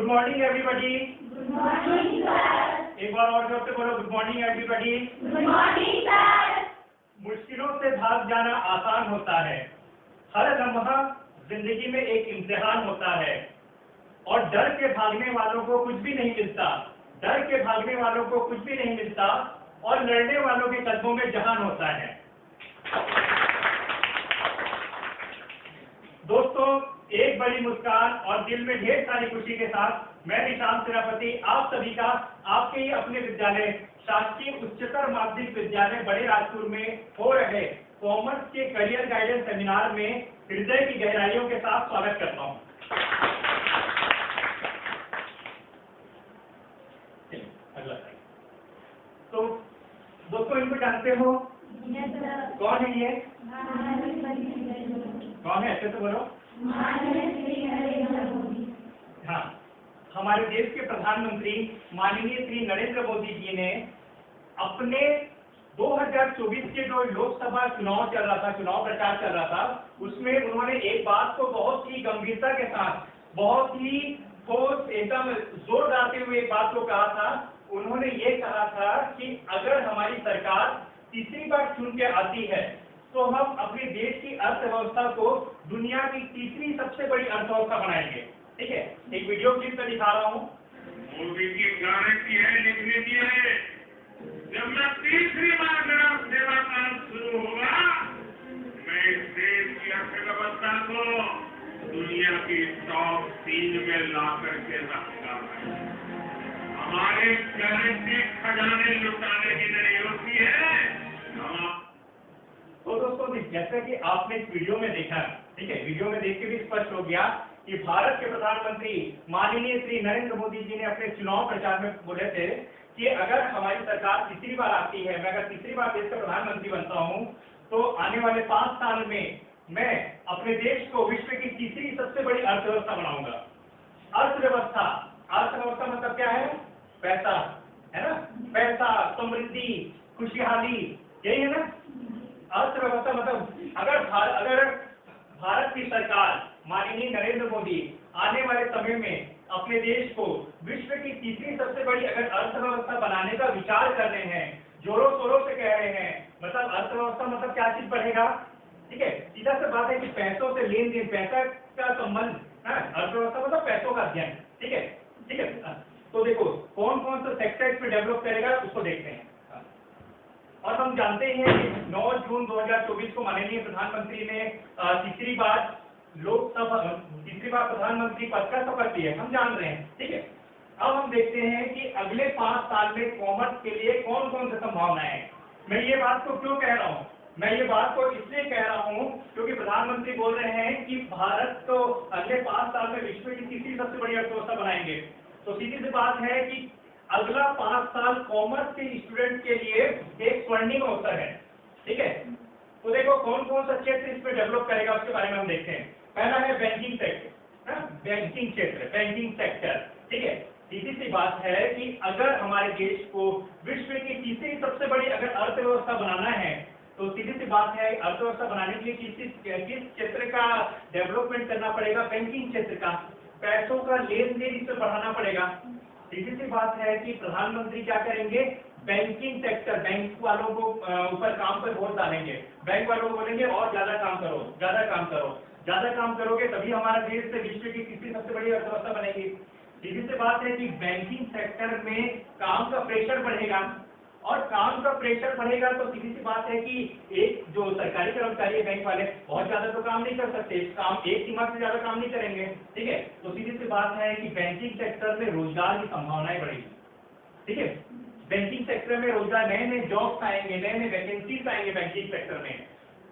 Good morning everybody. Good morning sir. एक बार और जोर से बोलो, good morning everybody. Good morning sir. मुश्किलों से भाग जाना आसान होता है। हर लम्हा जिंदगी में एक इम्तिहान होता है और डर के भागने वालों को कुछ भी नहीं मिलता। डर के भागने वालों को कुछ भी नहीं मिलता और लड़ने वालों के कदमों में जहान होता है। दोस्तों, एक बड़ी मुस्कान और दिल में ढेर सारी खुशी के साथ मैं निशांत सेनापति आप सभी का आपके ही अपने विद्यालय शासकीय उच्चतर माध्यमिक विद्यालय बड़े राजपुर में हो रहे कॉमर्स के करियर गाइडेंस सेमिनार में हृदय की गहराइयों के साथ स्वागत करता हूं। अगला तो दोस्तों, इनको जानते हो? कौन है ये? कौन है? अच्छे से बोलो। हाँ, हमारे देश के प्रधानमंत्री माननीय श्री नरेंद्र मोदी जी ने अपने 2024 के जो लोकसभा चुनाव चल रहा था, चुनाव प्रचार चल रहा था, उसमें उन्होंने एक बात को बहुत ही गंभीरता के साथ, बहुत ही ठोस, एकदम जोर डालते हुए एक बात को कहा था। उन्होंने ये कहा था कि अगर हमारी सरकार तीसरी बार चुन के आती है तो हम अपने देश की अर्थव्यवस्था को दुनिया की तीसरी सबसे बड़ी अर्थव्यवस्था बनाएंगे। ठीक है, एक वीडियो क्लिप में दिखा रहा हूँ। मोदी की गारंटी है, लिखने की है, जब मैं तीसरी बार मेरा सेवा काल शुरू होगा, मैं इस देश की अर्थव्यवस्था को दुनिया की टॉप 3 में ला करके रखूंगा। हमारे गारंटी खजाने लुटाने की नहीं होती है। तो दोस्तों, जैसा कि आपने इस वीडियो में देखा, ठीक है, वीडियो में देख के भी स्पष्ट हो गया कि भारत के प्रधानमंत्री माननीय श्री नरेंद्र मोदी जी ने अपने चुनाव प्रचार में बोले थे कि अगर हमारी सरकार तीसरी बार आती है, मैं अगर तीसरी बार देश का प्रधानमंत्री बनता हूं, तो आने वाले 5 साल में मैं अपने देश को विश्व की तीसरी सबसे बड़ी अर्थव्यवस्था बनाऊंगा। अर्थव्यवस्था, अर्थव्यवस्था मतलब क्या है? पैसा, है ना? पैसा, समृद्धि, खुशहाली, यही है ना अर्थव्यवस्था। मतलब अगर भारत की सरकार माननीय नरेंद्र मोदी आने वाले समय में अपने देश को विश्व की तीसरी सबसे बड़ी अगर अर्थव्यवस्था बनाने का विचार कर रहे हैं, जोरों शोरों से कह रहे हैं, मतलब अर्थव्यवस्था मतलब क्या चीज बढ़ेगा? ठीक है, सीधा सा बात है कि पैसों से लेन देन, पैसा का संबंध, अर्थव्यवस्था मतलब पैसों का अध्ययन। ठीक है, ठीक है। तो देखो कौन कौन सा सेक्टर इसमें डेवलप करेगा उसको देखते हैं। और हम जानते हैं कि 9 जून 2024 को माननीय प्रधानमंत्री ने तीसरी बार प्रधानमंत्री पद का शपथ लिया, हम जान रहे हैं। ठीक है, अब हम देखते हैं कि अगले 5 साल में कॉमर्स के लिए कौन कौन सी संभावनाएं हैं। मैं ये बात को क्यों कह रहा हूँ? मैं ये बात को इसलिए कह रहा हूँ क्योंकि प्रधानमंत्री बोल रहे हैं कि भारत को अगले 5 साल में विश्व की तीसरी सबसे बड़ी अर्थव्यवस्था बनाएंगे। तो सीधी सी बात है कि अगला 5 साल कॉमर्स के स्टूडेंट के लिए एक स्वर्णिम अवसर है। ठीक है, तो देखो कौन कौन सा क्षेत्र इसमें डेवलप करेगा उसके बारे में हम देखते हैं। पहला है बैंकिंग सेक्टर, बैंकिंग क्षेत्र, बैंकिंग सेक्टर। ठीक है, सीधी सी बात है कि अगर हमारे देश को विश्व की तीसरी सबसे बड़ी अगर अर्थव्यवस्था बनाना है, तो सीधी सी बात है अर्थव्यवस्था बनाने के लिए किस क्षेत्र का डेवलपमेंट करना पड़ेगा? बैंकिंग क्षेत्र का, पैसों का लेन देन इसमें बढ़ाना पड़ेगा। सीधी सी बात है कि प्रधानमंत्री क्या करेंगे? बैंकिंग सेक्टर, बैंक वालों को ऊपर काम पर वोट डालेंगे। बैंक वालों को बोलेंगे और ज्यादा काम करो, ज्यादा काम करो, ज्यादा काम करोगे तभी हमारा देश से विश्व की तीसरी सबसे बड़ी अर्थव्यवस्था बनेगी। सीधी सी बात है कि बैंकिंग सेक्टर में काम का प्रेशर बढ़ेगा और काम का प्रेशर बढ़ेगा तो सीधी सी बात है कि एक जो सरकारी कर्मचारी है बैंक वाले बहुत ज्यादा तो काम नहीं कर सकते, काम एक सीमा से ज्यादा काम नहीं करेंगे। ठीक है, तो सीधी सी बात है कि बैंकिंग सेक्टर में रोजगार की संभावनाएं बढ़ेगी। ठीक है, बैंकिंग सेक्टर में रोजगार, नए नए जॉब्स आएंगे, नए नए वैकेंसीज आएंगे बैंकिंग सेक्टर में,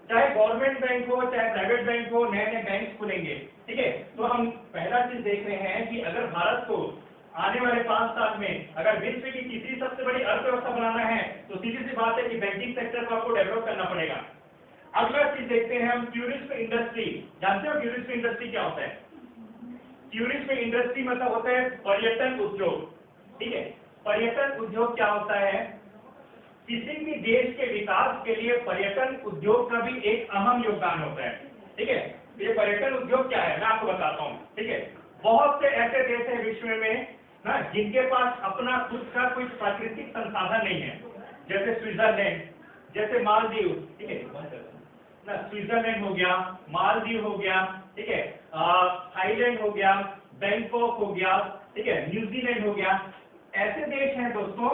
चाहे गवर्नमेंट बैंक हो चाहे प्राइवेट बैंक हो, नए नए बैंक खुलेंगे। ठीक है, तो हम पहला चीज देख रहे हैं कि अगर भारत को आने वाले 5 साल में अगर विश्व की तीसरी सबसे बड़ी अर्थव्यवस्था बनाना है तो सीधी सी बात है कि बैंकिंग सेक्टर को आपको डेवलप करना पड़ेगा। अगला चीज देखते हैं हम, टूरिज्म इंडस्ट्री। जानते हो टूरिज्म इंडस्ट्री क्या होता है? टूरिज्म इंडस्ट्री मतलब होता है पर्यटन उद्योग। ठीक है, पर्यटन उद्योग क्या होता है? किसी भी देश के विकास के लिए पर्यटन उद्योग का भी एक अहम योगदान होता है। ठीक है, ये पर्यटन उद्योग क्या है मैं आपको बताता हूँ। ठीक है, बहुत से ऐसे देश हैं विश्व में ना जिनके पास अपना खुद का कोई प्राकृतिक संसाधन नहीं है, जैसे स्विट्जरलैंड, जैसे मालदीव, ठीक है ना, स्विट्जरलैंड हो गया, मालदीव हो गया, ठीक है, थाईलैंड हो गया, बैंकॉक हो गया, ठीक है, न्यूजीलैंड हो गया। ऐसे देश हैं दोस्तों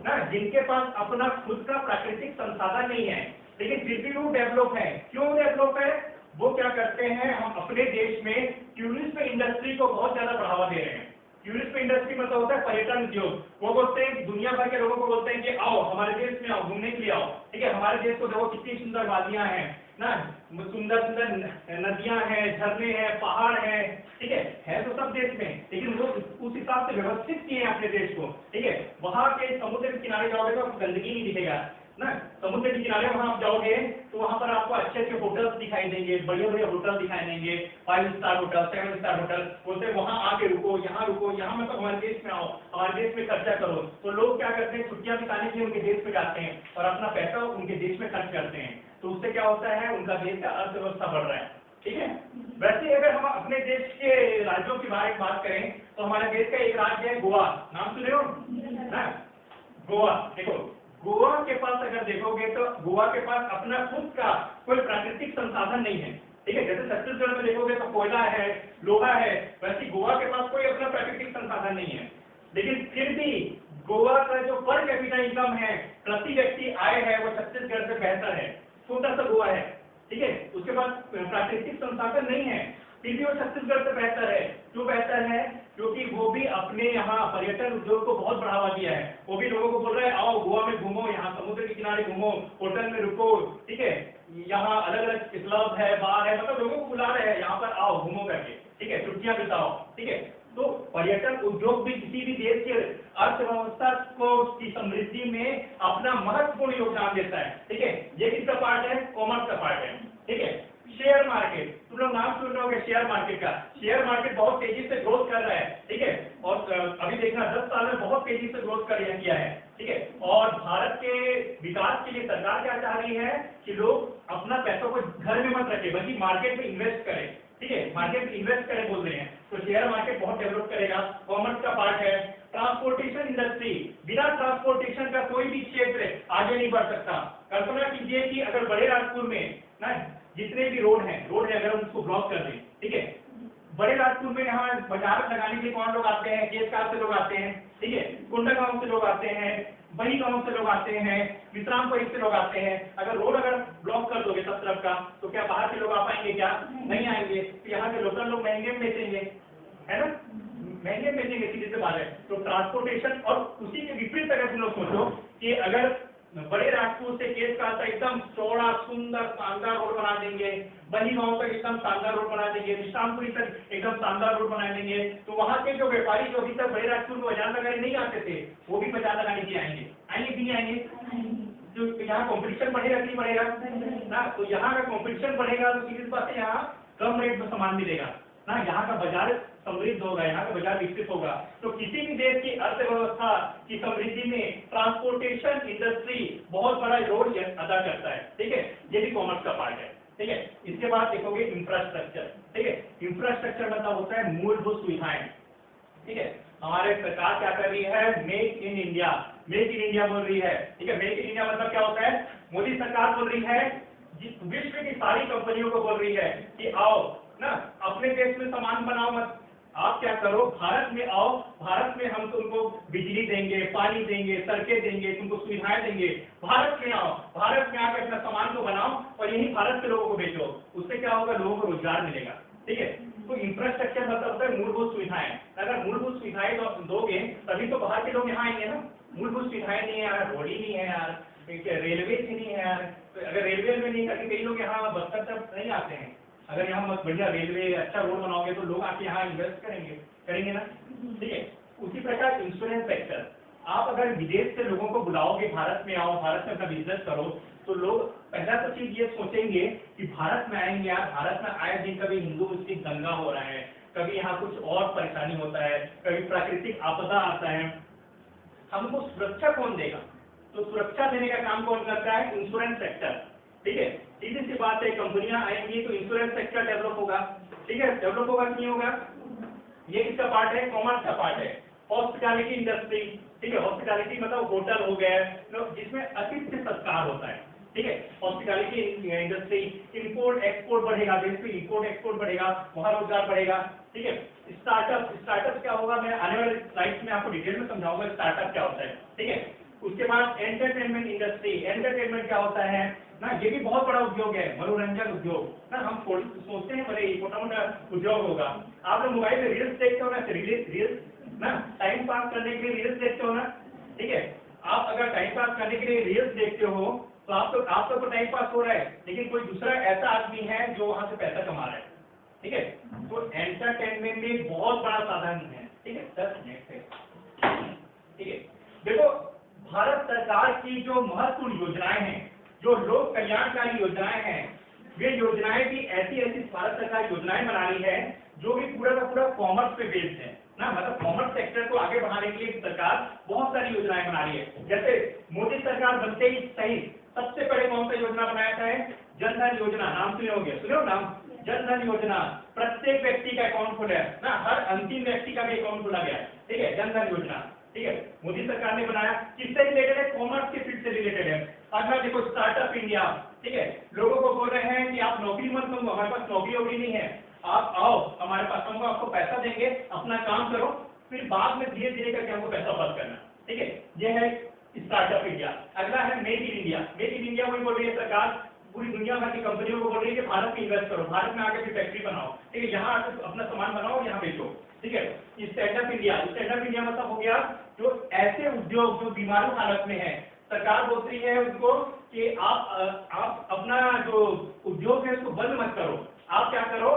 ना जिनके पास अपना खुद का प्राकृतिक संसाधन नहीं है, लेकिन फिर भी वो डेवलप है। क्यों डेवलप है? वो क्या करते हैं, हम अपने देश में टूरिज्म इंडस्ट्री को बहुत ज्यादा बढ़ावा दे रहे हैं। टूरिज्म इंडस्ट्री मतलब होता है पर्यटन उद्योग। वो बोलते हैं दुनिया भर के लोगों को बोलते हैं कि आओ हमारे देश में आओ, घूमने के लिए आओ, ठीक है, हमारे देश को देखो कितनी सुंदर वादियां हैं ना, सुंदर सुंदर नदियां हैं, झरने हैं, पहाड़ हैं, ठीक है तो सब देश में, लेकिन वो उस हिसाब से व्यवस्थित किए हैं अपने देश को, ठीक है। वहां के समुद्र के किनारे जाओगे तो आपको गंदगी नहीं दिखेगा ना, समुद्र के किनारे वहां आप जाओगे तो वहां पर आपको अच्छे अच्छे होटल्स दिखाई देंगे, बढ़िया बढ़िया होटल दिखाई देंगे, 5 स्टार होटल, 7 स्टार होटल। बोलते हैं वहां आके रुको, यहाँ मतलब हमारे देश में आओ, हमारे देश में खर्चा करो। तो लोग क्या करते हैं, छुट्टियां बिताने के लिए उनके देश में जाते हैं और अपना पैसा उनके देश में खर्च करते हैं। तो उससे क्या होता है, उनका देश का अर्थव्यवस्था बढ़ रहा है, ठीक है। वैसे अगर हम अपने देश के राज्यों की बात करें तो हमारे देश का एक राज्य है गोवा, नाम सुने हो ना, गोवा। देखो गोवा के पास अगर देखोगे तो गोवा के पास अपना खुद का कोई प्राकृतिक संसाधन नहीं है, ठीक है। जैसे छत्तीसगढ़ में देखोगे तो कोयला है, लोहा है, वैसे गोवा के पास कोई अपना प्राकृतिक संसाधन नहीं है। लेकिन फिर भी गोवा का जो पर कैपिटा इनकम है, प्रति व्यक्ति आय है, वो छत्तीसगढ़ से बेहतर है। छोटा सा गोवा है, ठीक है, उसके पास प्राकृतिक संसाधन नहीं है, फिर भी वो छत्तीसगढ़ से बेहतर है। क्यों बेहतर है? क्योंकि वो भी अपने यहाँ पर्यटन उद्योग को बहुत बढ़ावा दिया है। वो भी लोगों को बोल रहे हैं आओ गोवा में घूमो, यहाँ समुद्र के किनारे घूमो, होटल में रुको, ठीक है, यहाँ अलग अलग क्लब है, बार है, मतलब लोगों को बुला रहे हैं यहाँ पर आओ घूमो करके, ठीक है, छुट्टियां बिताओ, ठीक है। तो पर्यटन उद्योग भी किसी भी देश के अर्थव्यवस्था को की समृद्धि में अपना महत्वपूर्ण योगदान देता है, ठीक है। ये किसका पार्ट है? कॉमर्स का पार्ट है, ठीक है। शेयर मार्केट, तुम लोग नाम सुन रहे होंगे शेयर मार्केट का। शेयर मार्केट बहुत तेजी से ग्रोथ कर रहा है, ठीक है, और अभी देखना 10 साल में बहुत तेजी से ग्रोथ किया है, ठीक है। और भारत के विकास के लिए सरकार क्या चाह रही है कि लोग अपना पैसों को घर में मत रखे बल्कि मार्केट में इन्वेस्ट करें, ठीक है, मार्केट में इन्वेस्ट करें बोल रहे हैं। तो शेयर मार्केट बहुत डेवलप करेगा, कॉमर्स का पार्ट है। ट्रांसपोर्टेशन इंडस्ट्री, बिना ट्रांसपोर्टेशन का कोई भी क्षेत्र आगे नहीं बढ़ सकता। कल्पना कीजिए कि अगर बड़े राजपुर में ना जितने भी रोड है अगर हम उसको ब्लॉक कर दें, ठीक है, बड़े राजपुर में यहाँ बाजार लगाने के लिए कौन लोग आते हैं? केसकाल से लोग आते हैं, ठीक है, कुंडा गांव से लोग आते हैं, बही गांव से लोग आते हैं, विश्रामपुरी से लोग आते हैं। अगर ब्लॉक कर दोगे सब तरफ का तो क्या बाहर के लोग आ पाएंगे? क्या नहीं आएंगे। तो यहाँ के लोकल लोग महंगे में बेचेंगे, है ना, महंगे में बेचेंगे, सीधे से बात है। तो ट्रांसपोर्टेशन, और उसी के विपरीत अगर तुम लोग सोचो कि अगर बड़े राजपुर से केसकाल तक एकदम चौड़ा सुंदर शानदार रोड बना देंगे, बही गांव तक एकदम शानदार रोड बना देंगे, विश्रामपुरी तक एकदम शानदार रोड बना देंगे, तो वहां के जो व्यापारी जो अभी तक बड़े राजपुर में बाजार लगाने नहीं आते थे वो भी बाजार लगाने के लिए आएंगे कि नहीं आएंगे? तो यहाँ कॉम्पिटिशन बढ़ेगा कि नहीं बढ़ेगा ना? तो यहाँ का कॉम्पिटिशन बढ़ेगा तो सीधी बात है यहाँ कम रेट में सामान मिलेगा ना, यहाँ का बाजार समृद्ध होगा, यहाँ का बाजार विकसित होगा। तो किसी भी देश की अर्थव्यवस्था की समृद्धि में ट्रांसपोर्टेशन इंडस्ट्री बहुत बड़ा रोल अदा करता है, ठीक है। ये भी कॉमर्स का पार्ट है, ठीक है। इसके बाद देखोगे इंफ्रास्ट्रक्चर, ठीक है। इंफ्रास्ट्रक्चर मतलब होता है मूलभूत सुविधाएं, ठीक है। हमारे सरकार क्या कर रही है? मेक इन इंडिया बोल रही है, ठीक है। मेक इन इंडिया मतलब क्या होता है? मोदी सरकार बोल रही है, विश्व की सारी कंपनियों को बोल रही है कि आओ ना, अपने देश में सामान बनाओ मत, आप क्या करो, भारत में आओ, भारत में हम तुमको बिजली देंगे, पानी देंगे, सड़कें देंगे, तुमको सुविधाएं देंगे, भारत में आओ, भारत में आकर अपना सामान को बनाओ और यही भारत के लोगों को बेचो। उससे क्या होगा? लोगों को रोजगार मिलेगा, ठीक है। तो इंफ्रास्ट्रक्चर मतलब होता है मूलभूत सुविधाएं। अगर मूलभूत सुविधाएं दोगे तभी तो बाहर के लोग यहाँ आएंगे ना। मूलभूत सुविधाएं नहीं है यार, रोड ही नहीं है यार, रेलवे ही नहीं है यार, तो अगर रेलवे में नहीं करके कई लोग यहाँ बस्तर तक नहीं आते हैं। अगर यहाँ बढ़िया रेलवे अच्छा रोड बनाओगे तो लोग आके यहाँ इन्वेस्ट करेंगे ना, ठीक है। उसी प्रकार इंश्योरेंस सेक्टर, आप अगर विदेश से लोगों को बुलाओगे भारत में आओ, भारत में अपना बिजनेस करो, तो लोग पहला तो चीज ये सोचेंगे कि भारत में आएंगे यार, भारत में आए दिन कभी हिंदू मुस्लिम दंगा हो रहा है, कभी यहाँ कुछ और परेशानी होता है, कभी प्राकृतिक आपदा आता है, हमको सुरक्षा कौन देगा? तो सुरक्षा देने का काम कौन करता है? इंश्योरेंस सेक्टर, ठीक है। सीधी सी बात है, कंपनियां आएंगी तो इंश्योरेंस सेक्टर डेवलप होगा, ठीक है। डेवलप होगा कि नहीं होगा? ये किसका पार्ट है? कॉमर्स का पार्ट है। हॉस्पिटैलिटी इंडस्ट्री, ठीक है, हॉस्पिटैलिटी मतलब होटल हो गया, जिसमें अतिथि सत्कार होता है, ठीक है, हॉस्पिटैलिटी इंडस्ट्री। इंपोर्ट एक्सपोर्ट बढ़ेगा, देश में इंपोर्ट एक्सपोर्ट बढ़ेगा, वहां रोजगार बढ़ेगा, ठीक है। स्टार्टअप, स्टार्टअप क्या होगा, मैं आने वाले स्लाइड्स में आपको डिटेल में समझाऊंगा स्टार्टअप क्या होता है, ठीक है। उसके बाद एंटरटेनमेंट इंडस्ट्री, एंटरटेनमेंट क्या होता है ना, ये भी बहुत बड़ा उद्योग है, मनोरंजन उद्योग ना। हम सोचते हैं बड़े छोटा मोटा उद्योग होगा, आप लोग मोबाइल में रील्स देखते हो ना, रील्स ना, टाइम पास करने के लिए रील्स देखते हो ना, ठीक है। आप अगर टाइम पास करने के लिए रील्स देखते हो तो आप तो टाइम पास हो रहा है, लेकिन कोई दूसरा ऐसा आदमी है जो वहां से पैसा कमा रहा है, ठीक है। तो एंटरटेनमेंट में बहुत बड़ा साधन है, ठीक है सर, नेक्स्ट है, ठीक है। देखो भारत सरकार की जो महत्वपूर्ण योजनाएं हैं, जो लोक कल्याणकारी योजनाएं हैं, वे योजनाएं भी ऐसी भारत सरकार योजनाएं बना रही है जो भी पूरा का पूरा कॉमर्स पे बेस्ड है ना, मतलब कॉमर्स सेक्टर को आगे बढ़ाने के लिए सरकार बहुत सारी योजनाएं बना रही है। जैसे मोदी सरकार बनते ही सही सबसे पहले कौन सा योजना बनाया था? जन धन योजना, नाम सुने होंगे, सुने हो नाम? जन धन योजना, प्रत्येक व्यक्ति का अकाउंट खोला है ना, हर अंतिम व्यक्ति का भी अकाउंट खोला गया है, ठीक है, जन धन योजना, ठीक है, मोदी सरकार ने बनाया। किससे रिलेटेड है? कॉमर्स के फील्ड से रिलेटेड है। अगला देखो स्टार्टअप इंडिया, ठीक है, लोगों को बोल रहे हैं कि आप नौकरी मत मांगो, हमारे पास नौकरी वोकरी नहीं है, आप आओ हमारे पास, हमको आपको पैसा देंगे, अपना काम करो, फिर बाद में धीरे धीरे करके हमको पैसा वापस करना, ठीक है, यह है स्टार्टअप इंडिया। अगला है make in India. Make in India वही बोल रही है सरकार, पूरी दुनिया भर की कंपनियों को बोल रही है कि भारत में इन्वेस्ट करो, भारत में आके फिर फैक्ट्री बनाओ, ठीक है, यहाँ आके अपना सामान बनाओ, यहाँ बेचो, ठीक है। स्टैंडअप इंडिया, स्टैंडअप इंडिया मतलब हो गया जो ऐसे उद्योग जो बीमारू हालत में है, सरकार बोल रही है उनको कि आप अपना जो उद्योग है उसको बंद मत करो, आप क्या करो,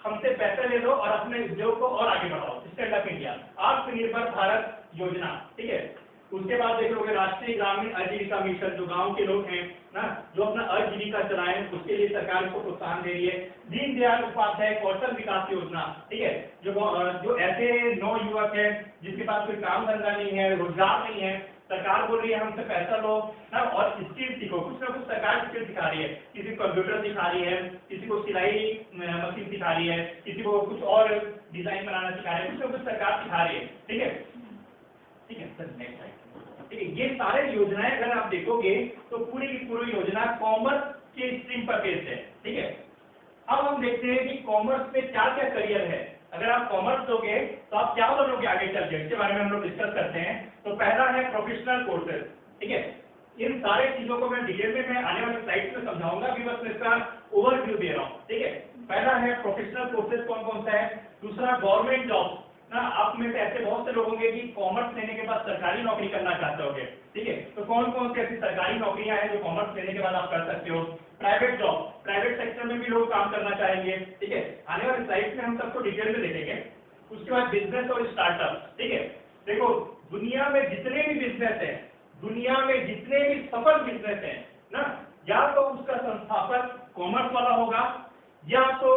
हमसे पैसा ले लो और अपने उद्योग को और आगे बढ़ाओ। स्टैंडअप इंडिया, आत्मनिर्भर भारत योजना, ठीक है। उसके बाद देख लोगे राष्ट्रीय ग्रामीण आजीविका मिशन, जो गांव के लोग हैं ना, जो अपना आजीविका चलाएं, उसके लिए सरकार को प्रोत्साहन दे रही है। दीनदयाल उपाध्याय कौशल विकास योजना, ठीक है, जो ऐसे नौयुवक है जिसके पास कोई काम धंधा नहीं है, रोजगार नहीं है, सरकार बोल रही है हमसे पैसा लो ना और स्किल सीखो, कुछ ना कुछ सरकार स्किल सिखा रही है, किसी को कंप्यूटर सिखा रही है, किसी को सिलाई मशीन सिखा रही है, किसी को कुछ और डिजाइन बनाना सिखा रही है, कुछ ना कुछ सरकार सिखा रही है, ठीक है, ठीक है सर, नेक्स्ट है, ठीक है। ये सारे योजनाएं अगर आप देखोगे तो पूरी की पूरी योजना कॉमर्स के स्ट्रीम पर बेस्ड है, ठीक है। अब हम देखते हैं कि कॉमर्स में क्या क्या करियर है। अगर आप कॉमर्स लोगे तो आप क्या बनोगे आगे चल के, इसके बारे में हम लोग डिस्कस करते हैं। तो पहला है प्रोफेशनल कोर्सेज, ठीक है, इन सारे चीजों को मैं डिटेल में मैं आने वाले स्लाइड्स में समझाऊंगा, अभी बस मैं इसका ओवरव्यू दे रहा हूँ, ठीक है। पहला है प्रोफेशनल कोर्सेज, कौन कौन सा है। दूसरा गवर्नमेंट जॉब ना, आप में से ऐसे बहुत से लोग होंगे कि कॉमर्स लेने के बाद सरकारी नौकरी करना चाहते होंगे, ठीक है, तो कौन कौन सी ऐसी सरकारी नौकरियां हैं जो कॉमर्स लेने के बाद आप कर सकते हो। प्राइवेट जॉब, प्राइवेट सेक्टर में भी लोग काम करना चाहेंगे, ठीक है, आने वाले स्लाइड्स में हम सबको डिटेल में देखेंगे। उसके बाद बिजनेस और स्टार्टअप, ठीक है, देखो दुनिया में जितने भी बिजनेस है, दुनिया में जितने भी सफल बिजनेस है ना, या तो उसका संस्थापक कॉमर्स वाला होगा, या तो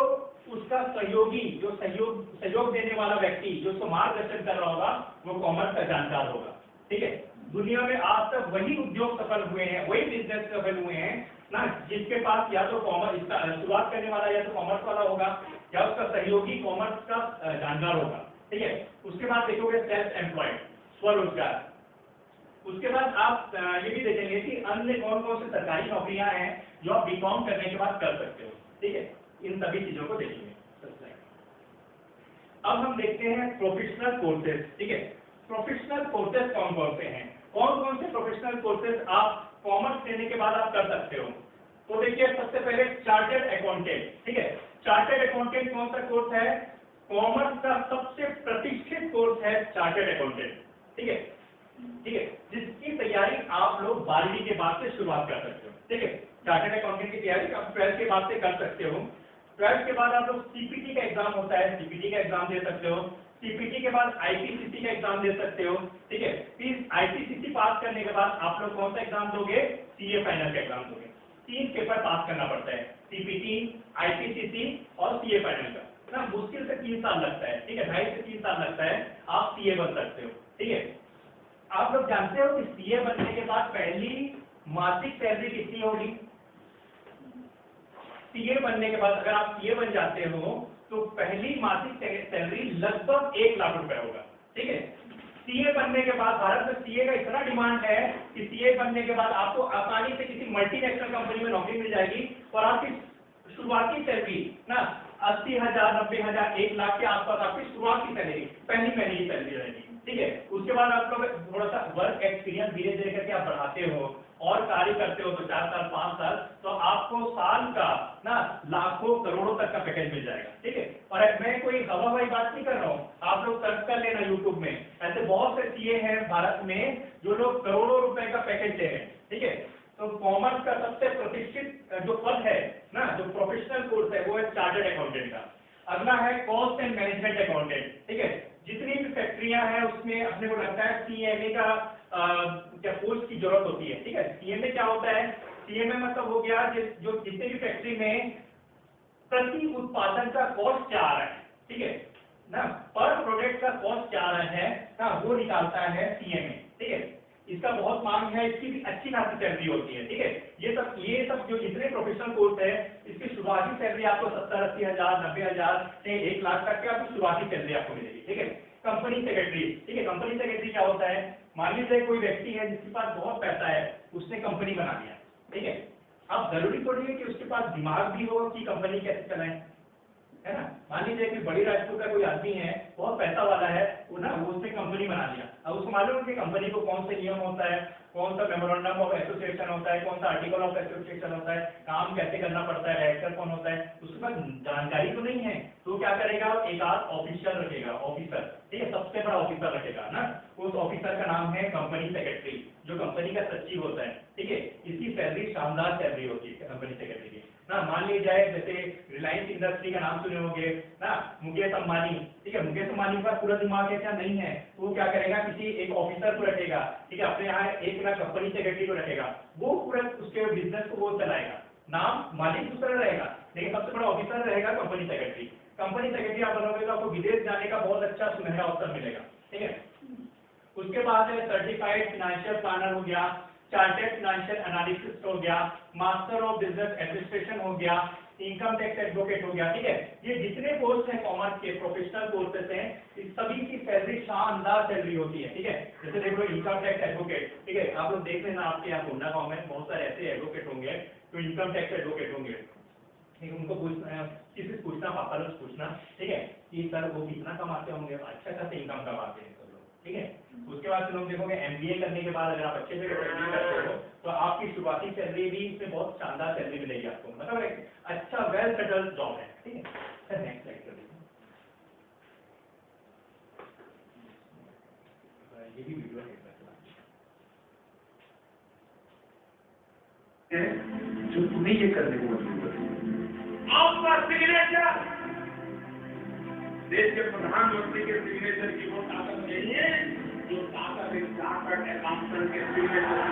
उसका सहयोगी, जो सहयोग देने वाला व्यक्ति जो उसको मार्गदर्शन कर रहा होगा, वो कॉमर्स का जानकार होगा, ठीक है। दुनिया में आज तक वही उद्योग सफल हुए हैं, वही बिजनेस सफल हुए हैं ना, जिसके पास या तो कॉमर्स शुरुआत करने वाला या तो कॉमर्स वाला होगा, या उसका सहयोगी कॉमर्स का जानकार होगा, ठीक है। उसके बाद देखोगे सेल्फ एम्प्लॉयड, स्वरोजगार। उसके बाद आप ये भी देखेंगे कि अन्य कौन कौन सी सरकारी नौकरियां हैं जो आप बीकॉम करने के बाद कर सकते हो, ठीक है, इन सभी चीजों को देखेंगे। अब हम देखते हैं प्रोफेशनल कोर्सेज, ठीक है, प्रोफेशनल कोर्सेज कौन कौन से हैं, कौन कौन से प्रोफेशनल कोर्सेज आप कॉमर्स लेने के बाद आप कर सकते हो। तो देखिए सबसे पहले चार्टर्ड अकाउंटेंट, ठीक है, चार्टर्ड अकाउंटेंट कौन सा कोर्स है, कॉमर्स का सबसे प्रतिष्ठित कोर्स है चार्टर्ड अकाउंटेंट, ठीक है, ठीक है, जिसकी तैयारी आप लोग 12वीं के बाद से शुरुआत कर सकते हो, ठीक है, चार्टर्ड अकाउंटेंट की तैयारी आप 12th के बाद से कर सकते हो। 12th के बाद आप लोग सीपीटी का एग्जाम होता है, सीपीटी का एग्जाम दे सकते हो, सीपीटी के बाद आईपीसीसी का एग्जाम दे सकते हो, ठीक है, फिर आईपीसीसी पास करने के बाद आप लोग कौन सा एग्जाम दोगे, सीए फाइनल का एग्जाम दोगे। 3 पेपर पास करना पड़ता है, सीपीटी, आईपीसीसी और सीए फाइनल का ना, मुश्किल से 3 साल लगता है, ठीक है, 2.5 से 3 साल लगता है, आप सीए बन सकते हो, ठीक है। आप लोग जानते हो कि सीए बनने के बाद पहली मासिक सैलरी कितनी होगी। सीए बनने के बाद अगर आप सीए बन जाते हो तो पहली मासिक सैलरी लगभग 1 लाख रुपए होगा। ठीक है, सीए बनने के बाद भारत में सीए का इतना डिमांड है कि सीए बनने के बाद आपको आसानी से किसी मल्टीनेशनल कंपनी में नौकरी मिल जाएगी और आपकी शुरुआती सैलरी ना 80,000, 90,000, 1 लाख के आसपास आपकी शुरुआती सैलरी पहली महीने की सैलरी रहेगी। ठीक है, उसके बाद आप लोग थोड़ा सा वर्क एक्सपीरियंस धीरे धीरे करके आप बढ़ाते हो और कार्य करते हो तो 4 साल 5 साल तो आपको साल का ना लाखों करोड़ों तक का पैकेज मिल जाएगा। ठीक है, और मैं कोई हवाई बात नहीं कर रहा हूँ, आप लोग सर्च कर लेना यूट्यूब में, ऐसे बहुत से सीए हैं भारत में जो लोग करोड़ों रुपए का पैकेज ले रहे हैं। ठीक है, तो कॉमर्स का सबसे प्रतिष्ठित जो पद है ना, जो प्रोफेशनल कोर्स है वो है चार्टर्ड अकाउंटेंट का। अगला है कॉस्ट एंड मैनेजमेंट अकाउंटेंट। ठीक है, जितनी भी फैक्ट्रियां हैं उसमें अपने को लगता है सीएमए का क्या पोस्ट की जरूरत होती है। ठीक है, सीएमए क्या होता है? सीएमए मतलब हो गया जो जितने भी फैक्ट्री में प्रति उत्पादन का कॉस्ट क्या आ रहा है, ठीक है ना, पर प्रोडक्ट का कॉस्ट क्या आ रहा है ना, वो निकालता है सीएमए। ठीक है, इसका बहुत मांग है, इसकी भी अच्छी खासी सैलरी होती है। ठीक है, ये सब जो जितने प्रोफेशनल कोर्स है इसकी शुरुआती सैलरी आपको 70-80 हजार, 90 हजार से 1 लाख तक की आपको शुरुआती सैलरी आपको मिलेगी। ठीक है, कंपनी सेक्रेटरी। ठीक है, कंपनी सेक्रेटरी क्या होता है? मान लीजिए कोई व्यक्ति है जिसके पास बहुत पैसा है, उसने कंपनी बना लिया। ठीक है, अब जरूरी थोड़ी है कि उसके पास दिमाग भी हो कि कंपनी कैसे चलाएं, है ना। मान लीजिए कि बड़ी राजपूत का कोई आदमी है, बहुत पैसा वाला है, वो ना वो उसने कंपनी बना लिया। अब उसको मालूम है कि कंपनी को कौन से नियम होता है, कौन सा मेमोरेंडम ऑफ एसोसिएशन होता है, कौन सा आर्टिकल ऑफ एसोसिएशन होता है, काम कैसे करना पड़ता है, डायरेक्टर कौन होता है, उसके पास जानकारी तो नहीं है। तो क्या करेगा? एक आध ऑफिसर रखेगा, ऑफिसर। ठीक है, सबसे बड़ा ऑफिसर रखेगा ना, उस ऑफिसर का नाम है कंपनी सेक्रेटरी, जो कंपनी का सचिव होता है। ठीक है, इसकी सैलरी शानदार सैलरी होती है कंपनी सेक्रेटरी की ना। मान लीजिए जैसे रिलायंस इंडस्ट्री का नाम सुने होंगे ना, मुकेश अंबानी। ठीक है, मुकेश अंबानी का पूरा दिमाग है क्या? नहीं है। तो वो क्या करेगा? किसी एक ऑफिसर को रखेगा। ठीक है, अपने यहाँ एक ना कंपनी सेक्रेटरी को रखेगा, वो पूरा उसके बिजनेस को वो चलाएगा। नाम मालिक दूसरा रहेगा लेकिन सबसे बड़ा ऑफिसर रहेगा कंपनी सेक्रेटरी। कंपनी सेक्रेटरी आप बनोगे तो आपको विदेश जाने का बहुत अच्छा सुनहरा अवसर मिलेगा। ठीक है, उसके बाद सर्टिफाइड फाइनेंशियल प्लानर हो गया, चार्टर्ड फाइनेंशियल एनालिसिस्ट हो गया, मास्टर ऑफ बिजनेस एडमिनिस्ट्रेशन हो गया, इनकम टैक्स एडवोकेट हो गया। ठीक है, ये जितने कोर्स हैं कॉमर्स के प्रोफेशनल कोर्सेस हैं, इस सभी की सैलरी शानदार सैलरी होती है। ठीक है, जैसे देख लो इनकम टैक्स एडवोकेट। ठीक है, आप लोग देख लेना, आपके यहाँ गोंडा गाँव में बहुत सारे ऐसे एडवोकेट होंगे जो इनकम टैक्स एडवोकेट होंगे। उनको पूछना, किसी से पूछना, पापा लोग पूछना, ठीक है, कि सर वो कितना कमाते होंगे? अच्छा खासा इनकम कमाते हैं सब लोग। ठीक है, उसके बाद तुम लोग देखोगे एमबीए करने के बाद अगर आप अच्छे से एमबीए करते हो तो आपकी शुरुआती सैलरी भी इसमें बहुत शानदार सैलरी मिलेगी आपको, मतलब एक अच्छा वेल सेटल्ड जॉब है। ठीक है, सर नेक्स्ट स्लाइड कर दीजिए। ये भी वीडियो है जो तुम्हें ये करने को मजबूर है। आपका सिग्नेचर देश के प्रधानमंत्री के सिग्नेचर की वो ताकत नहीं है जो ताकत एक चार्टर्ड अकाउंटेंट के सिग्नेचर की।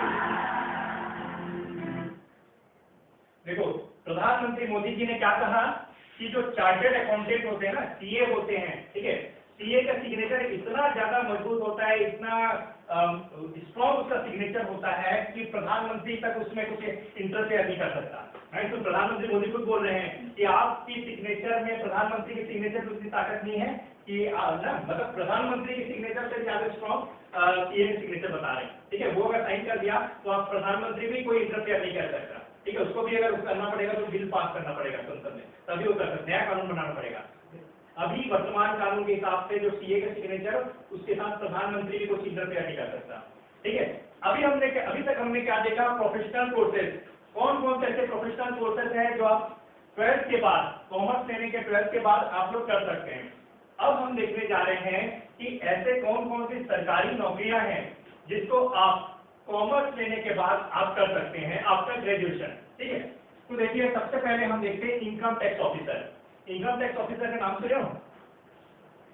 देखो, प्रधानमंत्री मोदी जी ने क्या कहा कि जो चार्टर्ड अकाउंटेंट होते हैं ना, सीए होते हैं, ठीक है, सीए का सिग्नेचर इतना ज्यादा मजबूत होता है, इतना स्ट्रॉन्ग उसका सिग्नेचर होता है कि प्रधानमंत्री तक उसमें कुछ इंटरफेयर नहीं कर सकता। तो प्रधानमंत्री मोदी खुद बोल रहे हैं कि आपकी सिग्नेचर में प्रधानमंत्री की सिग्नेचर में उतनी ताकत नहीं है कि ना, मतलब प्रधानमंत्री की सिग्नेचर से ज्यादा स्ट्रॉन्ग सीए सिग्नेचर बता रहे हैं। ठीक है, वो अगर साइन कर दिया तो आप प्रधानमंत्री भी कोई इंटरफेयर नहीं कर सकता। ठीक है, उसको भी अगर करना पड़ेगा तो बिल पास करना पड़ेगा संसद में, तभी वो कर सकते, नया कानून बनाना पड़ेगा। अभी वर्तमान कानून के हिसाब से जो सीए का सिग्नेचर उसके साथ प्रधानमंत्री भी कुछ इंटरफेयर नहीं कर सकता। ठीक है, अभी तक हमने क्या देखा? Professional courses. कौन कौन से ऐसे प्रोफेशनल कोर्सेज हैं जो आप 12th के बाद, कॉमर्स लेने के 12th के बाद आप लोग कर सकते हैं। अब हम देखने जा रहे हैं कि ऐसे कौन कौन सी सरकारी नौकरियां हैं जिसको आप कॉमर्स लेने के बाद आप कर सकते हैं आफ्टर ग्रेजुएशन। ठीक है, तो देखिए सबसे पहले हम देखते हैं income tax officer. Income tax officer का नाम सुने हो?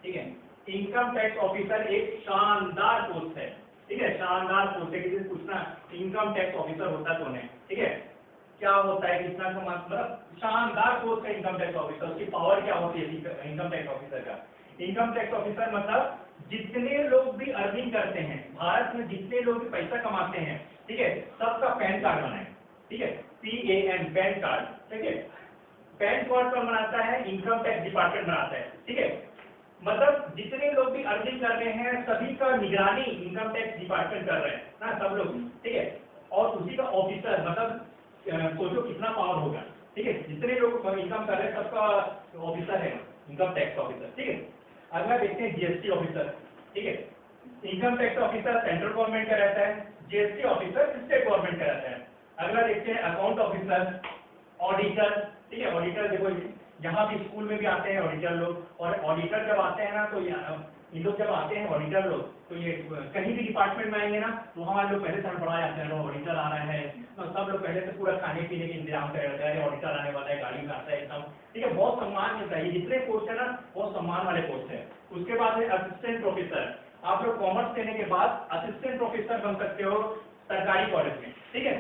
ठीक है, इनकम टैक्स ऑफिसर एक शानदार पोस्ट है। ठीक है, शानदार पोस्ट है। किसी से पूछना इनकम टैक्स ऑफिसर होता कौन है? ठीक है, क्या होता है, कितना का मतलब शानदार पोस्ट है इनकम टैक्स ऑफिसर। उसकी पावर क्या होती है इनकम टैक्स ऑफिसर का? इनकम टैक्स ऑफिसर मतलब जितने लोग भी अर्निंग करते हैं भारत में, जितने लोग भी पैसा कमाते हैं, ठीक है, सबका पैन कार्ड बनाए। ठीक है, PAN पैन कार्ड। ठीक है, पैन कार्ड कौन बनाता है? इनकम टैक्स डिपार्टमेंट बनाता है, ठीक है। मतलब जितने लोग भी अर्निंग कर रहे हैं सभी का निगरानी इनकम टैक्स डिपार्टमेंट कर रहे हैं ना, सब लोग, ठीक है। और उसी का ऑफिसर, मतलब सोचो कितना पावर होगा, ठीक है। जितने लोग इनकम कर रहे हैं सबका ऑफिसर है इनकम टैक्स ऑफिसर, ठीक है। अगला देखते हैं जीएसटी ऑफिसर, ठीक है। Income tax officer central government का रहता है, जीएसटी ऑफिसर स्टेट गवर्नमेंट का रहता है। अगला देखते हैं अकाउंट ऑफिसर, ऑडिटर, ठीक है। ऑडिटर देखो यहाँ भी स्कूल में भी आते हैं ऑडिटर लोग, और ऑडिटर जब आते हैं ना तो इन लोग जब आते हैं ऑडिटर लोग तो ये कहीं भी डिपार्टमेंट में आएंगे ना तो वहाँ लोग पहले से हड़बड़ा जाते हैं, ऑडिटर आ रहा है, तो सब लोग पहले से पूरा खाने पीने के इंतजाम कर रहे हैं, ऑडिटर आने वाला है, गाड़ी में आता है एकदम, ठीक है। बहुत सम्मान मिलता है, ये जितने पोस्ट है ना बहुत सम्मान वाले पोस्ट है। उसके बाद है असिस्टेंट प्रोफेसर, आप लोग कॉमर्स लेने के बाद असिस्टेंट प्रोफेसर बन सकते हो सरकारी कॉलेज में, ठीक है।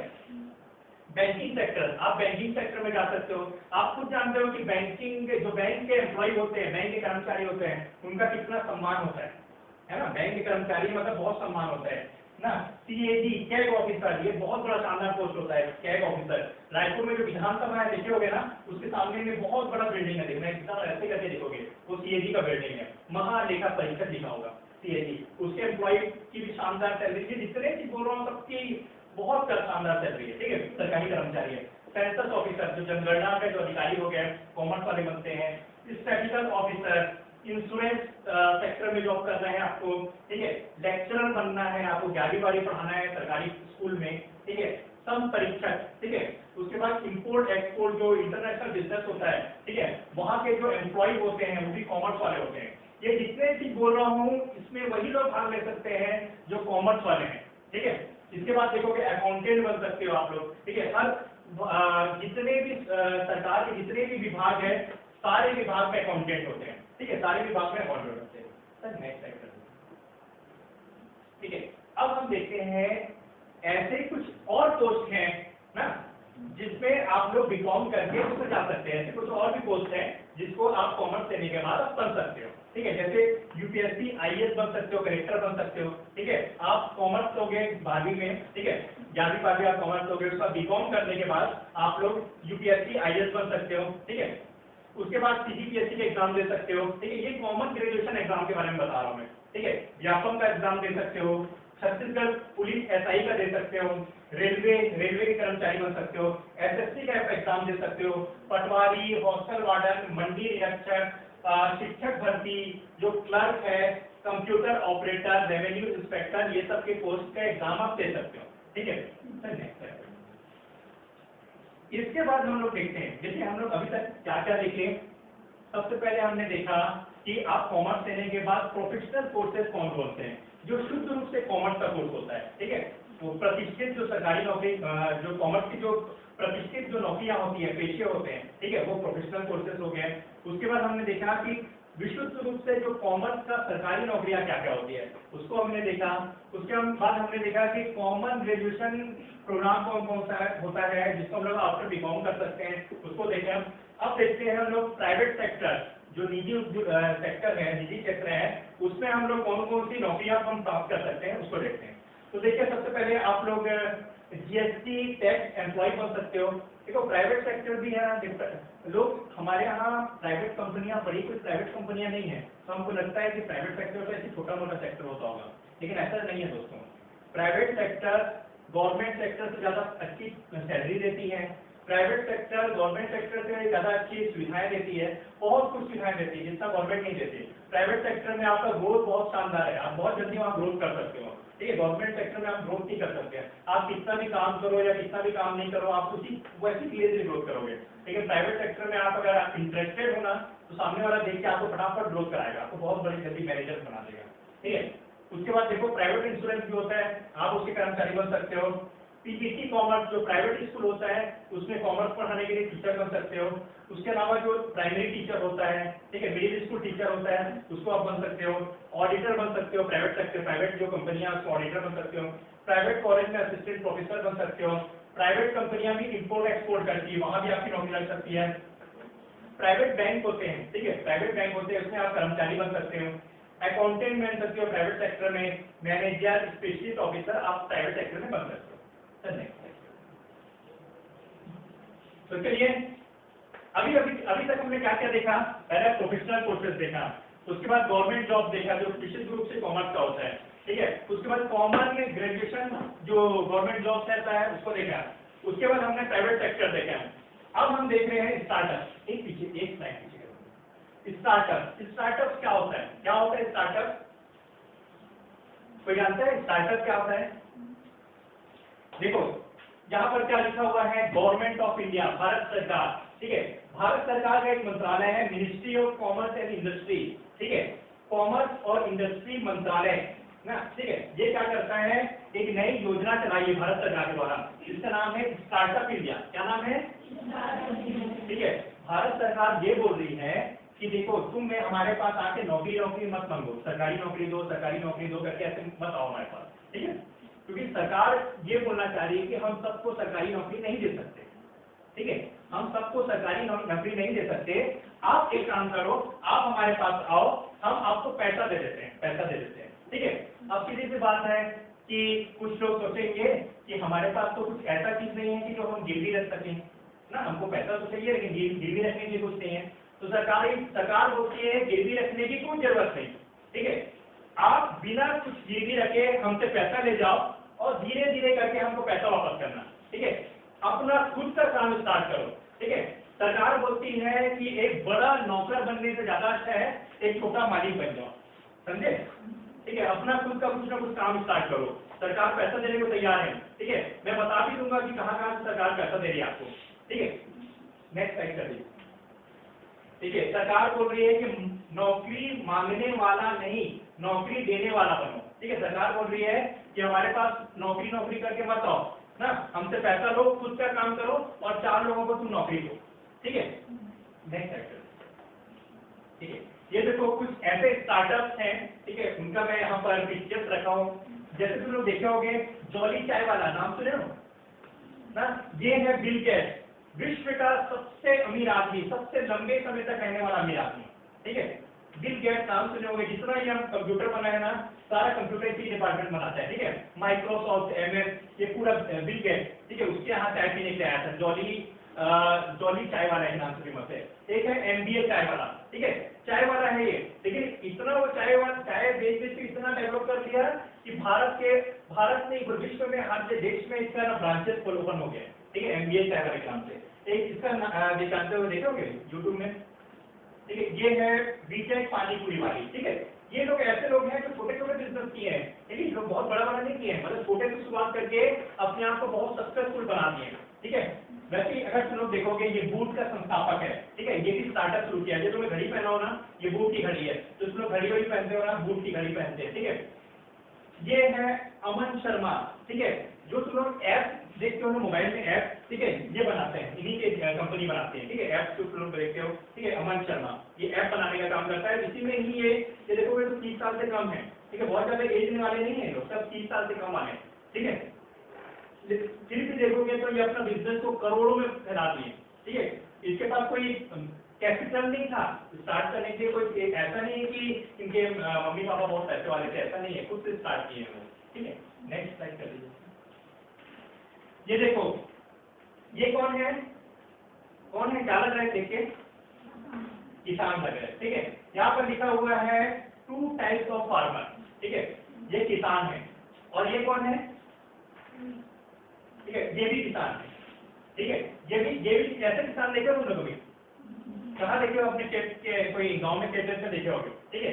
बैंकिंग सेक्टर, आप बैंकिंग सेक्टर में जा सकते हो। आप खुद जानते हो कि बैंकिंग जो बैंक के एम्प्लॉय होते हैं, बैंक के कर्मचारी होते हैं, उनका कितना सम्मान होता है ना। बैंक के कर्मचारी मतलब बहुत सम्मान होता है ना। सीएजी कैग ऑफिसर, ये बहुत बड़ा शानदार पोस्ट होता है, कैग ऑफिसर। रायपुर में जो विधानसभा है देखे होगे ना, उसके सामने में बहुत बड़ा बिल्डिंग है, देखना एकदम ऐसे करके देखोगे वो सीएजी का बिल्डिंग है, महालेखा परीक्षक लिखा होगा सीएजी। उसके एम्प्लॉय की भी शानदार सैलरी, जितने चीज बोल रहा हूँ सबकी बहुत शानदार चल रही है, ठीक है। सरकारी कर्मचारी है। सेंसस ऑफिसर जो जनगणना के जो अधिकारी हो गए कॉमर्स वाले बनते हैं। स्टैटिस्टिकल ऑफिसर, इंश्योरेंस सेक्टर में जॉब करना है आपको, ठीक है। लेक्चरर बनना है आपको, 11वीं पढ़ाना है सरकारी स्कूल में, ठीक है। सम परीक्षक, ठीक है। उसके बाद इंपोर्ट एक्सपोर्ट जो इंटरनेशनल बिजनेस होता है, ठीक है, वहाँ के जो एम्प्लॉय होते हैं वो भी कॉमर्स वाले होते हैं। ये जितने चीज बोल रहा हूँ इसमें वही लोग भाग ले सकते हैं जो कॉमर्स वाले हैं, ठीक है। इसके बाद देखोगे अकाउंटेंट बन सकते हो आप लोग, ठीक है। हर जितने भी सरकार के जितने भी विभाग है सारे विभाग में अकाउंटेंट होते हैं, ठीक है। सारे विभाग में अकाउंटेंट होते हैं। सर नेक्स्ट सेक्टर, ठीक है। अब हम देखते हैं ऐसे कुछ और पोस्ट हैं ना जिसमें आप लोग बीकॉम करके उसमें जा सकते हैं। ऐसे कुछ और भी पोस्ट हैं जिसको आप कॉमर्स लेने के बाद आप बन सकते हो, ठीक है। जैसे यूपीएससी आईएएस बन सकते हो, कलेक्टर बन सकते हो, ठीक है। आप कॉमर्स लोगे 12वीं में, ठीक है। 11वीं 12वीं आप कॉमर्स लोगे, उसका बीकॉम करने के बाद आप लोग यूपीएससी आईएएस बन सकते हो, ठीक है। उसके बाद सीजीपीएससी के एग्जाम दे सकते हो, ठीक है। ये कॉमन ग्रेजुएशन एग्जाम के बारे में बता रहा हूँ मैं, ठीक है। व्यापम का एग्जाम दे सकते हो, छत्तीसगढ़ पुलिस एसआई का दे सकते हो, रेलवे के कर्मचारी बन सकते हो, एसएससी का एग्जाम दे सकते हो, पटवारी, हॉस्टल वार्डन, मंडी निरीक्षक, शिक्षक भर्ती, जो क्लर्क है, कंप्यूटर ऑपरेटर, रेवेन्यू इंस्पेक्टर, ये सब के पोस्ट का एग्जाम आप दे सकते हो, ठीक है। नेक्स्ट, इसके बाद हम लोग देखते हैं जैसे हम लोग अभी तक क्या क्या देखे। सबसे पहले हमने देखा कि आप कॉमर्स लेने के बाद प्रोफेशनल कोर्सेज कौन कौन से हैं जो शुद्ध रूप से कॉमर्स का कोर्स होता है, ठीक है। वो प्रतिष्ठित जो सरकारी नौकरी जो कॉमर्स की जो प्रतिष्ठित जो नौकरियां होती है, पेशे होते हैं, ठीक है, वो प्रोफेशनल कोर्सेज हो गए। उसके बाद हमने देखा कि विशुद्ध रूप से जो कॉमर्स का सरकारी नौकरियां क्या क्या होती है उसको हमने देखा। उसके बाद हमने देखा कि कॉमन ग्रेजुएशन प्रोग्राम कौन कौन सा होता है जिसको हम लोग आफ्टर बीकॉम कर सकते हैं, उसको देखें। अब देखते हैं हम लोग प्राइवेट सेक्टर जो निजी सेक्टर है, निजी क्षेत्र है, उसमें हम लोग कौन कौन सी नौकरियां हम प्राप्त कर सकते हैं उसको देखते हैं। तो देखिए सबसे पहले आप लोग जीएसटी टैक्स एम्प्लॉय बन सकते हो। देखो प्राइवेट सेक्टर भी है ना, लोग हमारे यहाँ प्राइवेट कंपनियां, बड़ी कोई प्राइवेट कंपनियां नहीं है, तो हमको लगता है कि प्राइवेट सेक्टर तो ऐसे छोटा मोटा सेक्टर होता होगा, लेकिन ऐसा नहीं है दोस्तों। प्राइवेट सेक्टर गवर्नमेंट सेक्टर से ज्यादा अच्छी सैलरी देती है, प्राइवेट सेक्टर गवर्नमेंट सेक्टर से ज्यादा अच्छी सुविधाएं देती है, बहुत कुछ सुविधाएं देती है जितना गवर्नमेंट नहीं देती। प्राइवेट सेक्टर में आपका ग्रोथ बहुत शानदार है, आप बहुत जल्दी वहाँ ग्रोथ कर सकते हो, ठीक है। गवर्नमेंट सेक्टर में आप ग्रोथ नहीं कर सकते, आप कितना भी काम करो या कितना भी काम नहीं करो आप उसी वैसी धीरे धीरे ग्रोथ करोगे। लेकिन प्राइवेट सेक्टर में आप अगर इंटरेस्टेड हो ना तो सामने वाला देख के आपको फटाफट ग्रोथ कराएगा, आपको बहुत बड़ी जल्दी मैनेजर बना देगा, ठीक है। उसके बाद देखो प्राइवेट इंश्योरेंस भी होता है, आप उसके कर्मचारी बन सकते हो। पीपीसी कॉमर्स जो प्राइवेट स्कूल होता है उसमें कॉमर्स पढ़ाने के लिए टीचर बन सकते हो। उसके अलावा जो प्राइमरी टीचर होता है, ठीक है, मिडिल स्कूल टीचर होता है उसको आप बन सकते हो। ऑडिटर बन सकते हो, प्राइवेट सेक्टर प्राइवेट जो कंपनियां उसको ऑडिटर बन सकते हो। प्राइवेट कॉलेज में असिस्टेंट प्रोफेसर बन सकते हो। प्राइवेट कंपनियां भी इम्पोर्ट एक्सपोर्ट करती है, वहां भी आपकी नौकरी लग सकती है। प्राइवेट बैंक होते हैं, ठीक है, प्राइवेट बैंक होते हैं उसमें आप कर्मचारी बन सकते हो। अकाउंटेंट बन सकते हो प्राइवेट सेक्टर में, मैनेजर, स्पेशलिस्ट ऑफिसर आप प्राइवेट सेक्टर में बन सकते हो। तो चलिए अभी अभी अभी तक हमने क्या क्या देखा? पहले प्रोफेशनल कोर्सेज देखा, उसके बाद गवर्नमेंट जॉब देखा जो विशेष रूप से कॉमर्स का होता है, ठीक है। उसके बाद कॉमन में ग्रेजुएशन जो गवर्नमेंट जॉब रहता है उसको देखा, उसके बाद हमने प्राइवेट सेक्टर देखा। अब हम देख रहे हैं स्टार्टअप। एक स्लाइड पीछे। स्टार्टअप क्या होता है? क्या होता है स्टार्टअप? कोई जानता है स्टार्टअप क्या होता है? देखो यहाँ पर क्या लिखा हुआ है, गवर्नमेंट ऑफ इंडिया, भारत सरकार, ठीक है। भारत सरकार का एक मंत्रालय है ministry of commerce and industry, ठीक है। कॉमर्स और इंडस्ट्री मंत्रालय ना, ठीक है। ये क्या करता है, एक नई योजना चलाई है भारत सरकार के द्वारा, इसका नाम है स्टार्टअप इंडिया। क्या नाम है? ठीक है। भारत सरकार ये बोल रही है कि देखो तुम में हमारे पास आके नौकरी मत मांगो, सरकारी नौकरी दो करके ऐसे मत आओ हमारे पास, ठीक है। क्योंकि सरकार ये बोलना चाह रही है कि हम सबको सरकारी नौकरी नहीं दे सकते, ठीक है। हम सबको सरकारी नौकरी नहीं दे सकते। आप एक काम करो, आप हमारे पास आओ, हम आपको पैसा दे देते हैं, ठीक है। अब सीधी सी बात है कि कुछ लोग सोचेंगे कि हमारे पास तो कुछ ऐसा चीज नहीं है कि जो हम गिरवी रख सकें ना, हमको पैसा तो चाहिए लेकिन गिरवी रखने के लिए कुछ नहीं है। तो सरकार बोलती है गिरवी रखने की कोई जरूरत नहीं, ठीक है। आप बिना कुछ गिरवी रखे हमसे पैसा ले जाओ और धीरे धीरे करके हमको पैसा वापस करना, ठीक है। अपना खुद का काम स्टार्ट करो, ठीक है। सरकार बोलती है कि एक बड़ा नौकर बनने से ज्यादा अच्छा है एक छोटा मालिक बन जाओ, समझे, ठीक है। अपना खुद का कुछ ना कुछ काम स्टार्ट करो, सरकार पैसा देने को तैयार है, ठीक है। मैं बता भी दूंगा कि कहाँ से सरकार पैसा दे रही है आपको, ठीक है। नेक्स्ट स्लाइड कर दीजिए, ठीक है। सरकार बोल रही है कि नौकरी मांगने वाला नहीं, नौकरी देने वाला बनो, ठीक है। सरकार बोल रही है कि हमारे पास नौकरी करके मत आओ ना, हमसे पैसा लो, खुद का काम करो और 4 लोगों को तुम नौकरी दो, ठीक है। नेक्स्ट सेक्टर, ठीक है। ये देखो कुछ ऐसे स्टार्टअप्स हैं, ठीक है, उनका मैं यहाँ पर पिक्चर्स रखा हूँ। जैसे तुम लोग देखे होंगे जॉली चाय वाला, नाम सुने हो ना? ये है बिल गेट्स, विश्व का सबसे अमीर आदमी, सबसे लंबे समय तक रहने वाला अमीर आदमी, ठीक है। बिल गेट्स नाम सुने होंगे। जितना ही हम कंप्यूटर बनाए ना, सारा कंप्यूटर की डिपार्टमेंट बनाता है, ठीक है। माइक्रोसॉफ्ट, एमएस, ये पूरा बिल गेट्स, ठीक है। उसके यहाँ चाय पीने के लिए आया था, जॉली चाय वाला है नाम से फेमस है। एक है एमबीए चाय वाला, ठीक है। चाय वाला है ये, लेकिन इतना वो चाय बेच के इतना डेवलप कर दिया कि भारत में विश्व में हर देश में इसका ब्रांचेस ओपन हो गया, ठीक है। एमबीए चाय वाले के नाम से एक इसका जानते हुए देखोगे यूट्यूब में, ठीक है। ये है विजय पानीपुरी वाली, ठीक है। ये लोग ऐसे लोग हैं जो छोटे छोटे बिजनेस किए हैं, ठीक है। लोग बहुत बड़ा नहीं किए हैं, मतलब छोटे से शुरुआत करके अपने आप को बहुत सक्सेसफुल बना दिए, ठीक है। वैसे अगर तुम लोग देखोगे ये बूट का संस्थापक है, ठीक है। ये भी स्टार्टअप शुरू किया है। जो तुम्हें घड़ी पहना हो ना, ये बूट की घड़ी है, तो तुम लोग घड़ी पहनते हो ना, बूट की घड़ी पहनते हैं, ठीक है। ये है अमन शर्मा, ठीक है। जो तुम लोग ऐप देखते हो ना मोबाइल में ऐप, ठीक है, ये बनाते हैं, इन्हीं के कंपनी बनाती है, ठीक है। ऐप जो तुम लोग देखते हो, ठीक है। अमन शर्मा ये ऐप बनाने का काम करता है। इसी में ही ये देखोगे तो 30 साल से कम है, ठीक है। बहुत ज्यादा एज वाले नहीं है लोग, सब 30 साल से कम वाले, ठीक है। फिर भी देखोगे तो ये अपना बिजनेस को करोड़ों में फैला दिए, ठीक है। इसके पास कोई कैपिटल नहीं था स्टार्ट करने के लिए, कोई ऐसा नहीं है कि इनके मम्मी पापा बहुत पैसे वाले थे, ऐसा नहीं है, खुद से स्टार्ट किए हैं, ठीक है। नेक्स्ट स्लाइड कर दीजिए। ये देखो ये कौन है क्या लग रहा है देखिए, किसान लग रहा है, ठीक है। यहाँ पर लिखा हुआ है 2 टाइप्स ऑफ फार्मर, ठीक है। ये किसान है और ये कौन है, ठीक है, ये भी किसान है, ठीक है। ये भी ऐसे किसान देखे हो तुम लोग भी, कहाँ देखे हो? अपने खेत के कोई गांव में खेत में देखे होगे, ठीक है।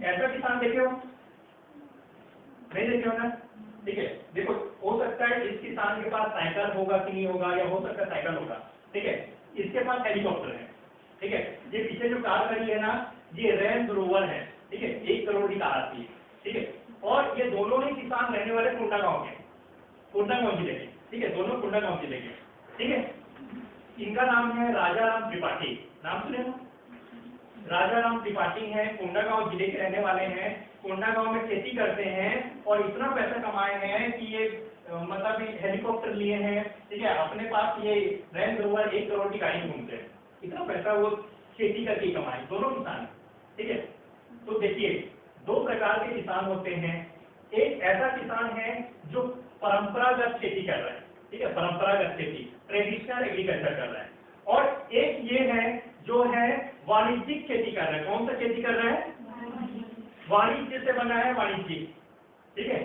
ऐसा किसान देखे हो? नहीं देखे हो ना, ठीक है। देखो हो सकता है इस किसान के पास साइकिल होगा कि नहीं होगा, या हो सकता है साइकिल होगा, ठीक है। इसके पास हेलीकॉप्टर है, ठीक है। ये पीछे जो कार खड़ी है ना, ये रेंज रोवर है, ठीक है। 1 करोड़ की कार आती है, ठीक है। और ये दोनों ही किसान रहने वाले कोंडा गाँव जिले के, ठीक है। दोनों कोंडा गाँव जिले के, ठीक है। इनका नाम है राजा राम त्रिपाठी, नाम सुने हो? राजा राम त्रिपाठी हैं, कोंडा गाँव जिले के रहने वाले हैं। कोंडा गाँव में खेती करते हैं और इतना पैसा कमाए हैं कि ये मतलब हेलीकॉप्टर लिए हैं, ठीक है। अपने पास ये रेंज रोवर 1 करोड़ की गाड़ी घूमते हैं, इतना पैसा वो खेती करके कमाए, दोनों किसान, ठीक है। तो देखिए 2 प्रकार के किसान होते हैं। एक ऐसा किसान है जो परंपरागत खेती कर रहा है, ठीक है, परंपरागत खेती, ट्रेडिशनल एग्रीकल्चर कर रहा है। और एक ये है जो है वाणिज्यिक खेती कर रहा है। कौन सा खेती कर रहा है? वाणिज्य से बना है वाणिज्यिक, ठीक है।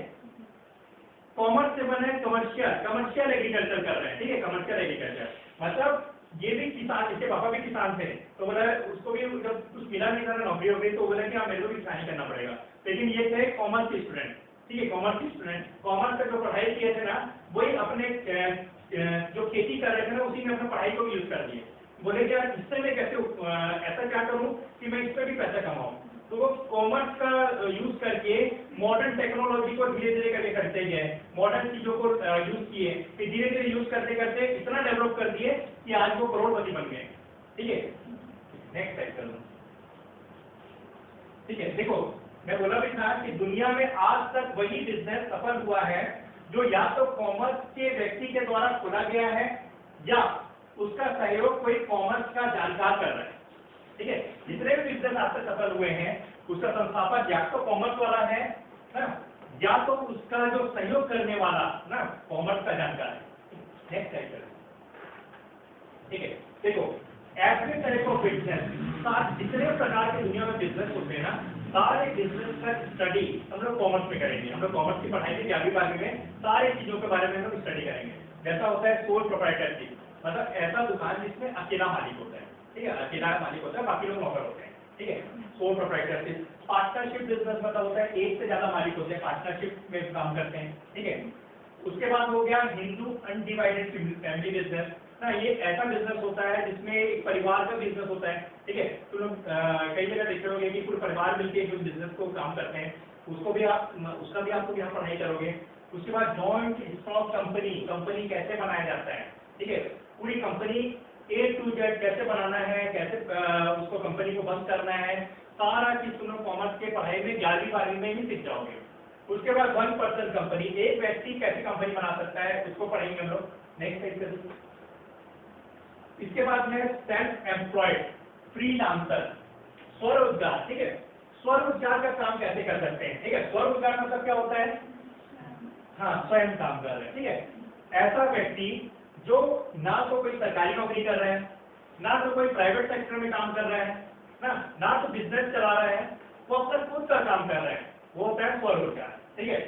कॉमर्स से बना है कमर्शियल एग्रीकल्चर कर रहे हैं, ठीक है, कमर्शियल एग्रीकल्चर। मतलब ये भी किसान, इसके पापा भी किसान थे, तो बोला उसको भी जब कुछ मिला नहीं था नौकरी हो गई, तो बोला कि हाँ मेरे को भी किसानी करना पड़ेगा। लेकिन ये थे कॉमर्स के स्टूडेंट, ठीक है, कॉमर्स के स्टूडेंट, कॉमर्स से जो पढ़ाई किए थे ना, वही अपने जो खेती कर रहे थे ना, उसी में अपने पढ़ाई को यूज कर दिए। बोले कि यार इससे मैं कैसे ऐसा क्या करूँ कि मैं इस पर भी पैसा कमाऊँ। तो वो कॉमर्स का यूज करके मॉडर्न टेक्नोलॉजी को धीरे धीरे करके करते गए, मॉडर्न चीजों को यूज किए, फिर धीरे धीरे यूज करते करते इतना डेवलप कर दिए कि आज वो करोड़पति बन गए, ठीक है। नेक्स्ट स्लाइड करो, ठीक है। देखो मैं बोला भी था कि दुनिया में आज तक वही बिजनेस सफल हुआ है जो या तो कॉमर्स के व्यक्ति के द्वारा खोला गया है या उसका सहयोग कोई कॉमर्स का जानकार कर रहा है, ठीक है। जितने भी बिजनेस आज तक सफल हुए हैं उसका संस्थापक या तो कॉमर्स वाला है ना, या तो उसका जो सहयोग करने वाला ना कॉमर्स का जानकार है। नेक्स्ट स्लाइड करें, ठीक है। देखो एवरी टाइप ऑफ बिजनेस, जितने प्रकार के दुनिया में बिजनेस होते हैं ना, सारे बिजनेस का स्टडी हम लोग कॉमर्स में करेंगे। हम लोग कॉमर्स की पढ़ाई में 11वीं 12वीं में सारी चीजों के बारे में हम लोग स्टडी करेंगे। जैसा होता है सोल प्रोप्राइटरशिप, मतलब ऐसा दुकान जिसमें अकेला मालिक होता है, ठीक है, अकेला मालिक होता है, बाकी लोग नौकर होते हैं, ठीक है। Sole proprietorship. पार्टनरशिप बिजनेस मतलब होता है एक से ज्यादा मालिक होते हैं, पार्टनरशिप में काम करते हैं, ठीक है। उसके बाद हो गया हिंदू अनडिवाइडेड फैमिली बिजनेस ना, ये ऐसा बिजनेस होता है जिसमें एक परिवार का बिजनेस होता है, ठीक है। तो लोग कई जगह देखे होंगे कि पूरे परिवार मिलकर जो बिजनेस को काम करते हैं, उसको भी आप उसका भी आपको यहाँ पढ़ाई करोगे। उसके बाद जॉइंट स्टॉक कंपनी, कंपनी कैसे बनाया जाता है, ठीक है, पूरी कंपनी A to Z कैसे बनाना है, कैसे उसको कंपनी को बंद करना है, सारा चीज तुम लोग कॉमर्स के पढ़ाई में 11वीं 12वीं में ही सीख जाओगे। उसके बाद 1 पर्सन कंपनी, एक व्यक्ति कैसे कंपनी बना सकता है, उसको पढ़ेंगे हम लोग। नेक्स्ट स्लाइड कर दीजिए। इसके बाद में सेल्फ एम्प्लॉयड, फ्रीलांसर, स्वरोजगार, ठीक है। स्वरोजगार का काम कैसे कर सकते हैं, ठीक है। स्वरोजगार मतलब क्या होता है? हाँ, स्वयं काम कर रहे हैं, ठीक है। ऐसा व्यक्ति जो ना तो कोई सरकारी नौकरी कर रहा है, ना तो कोई प्राइवेट सेक्टर में काम कर रहा है ना तो बिजनेस चला रहा है, वो अपना खुद का काम कर रहा है, वो होता है स्वरोजगार, ठीक है।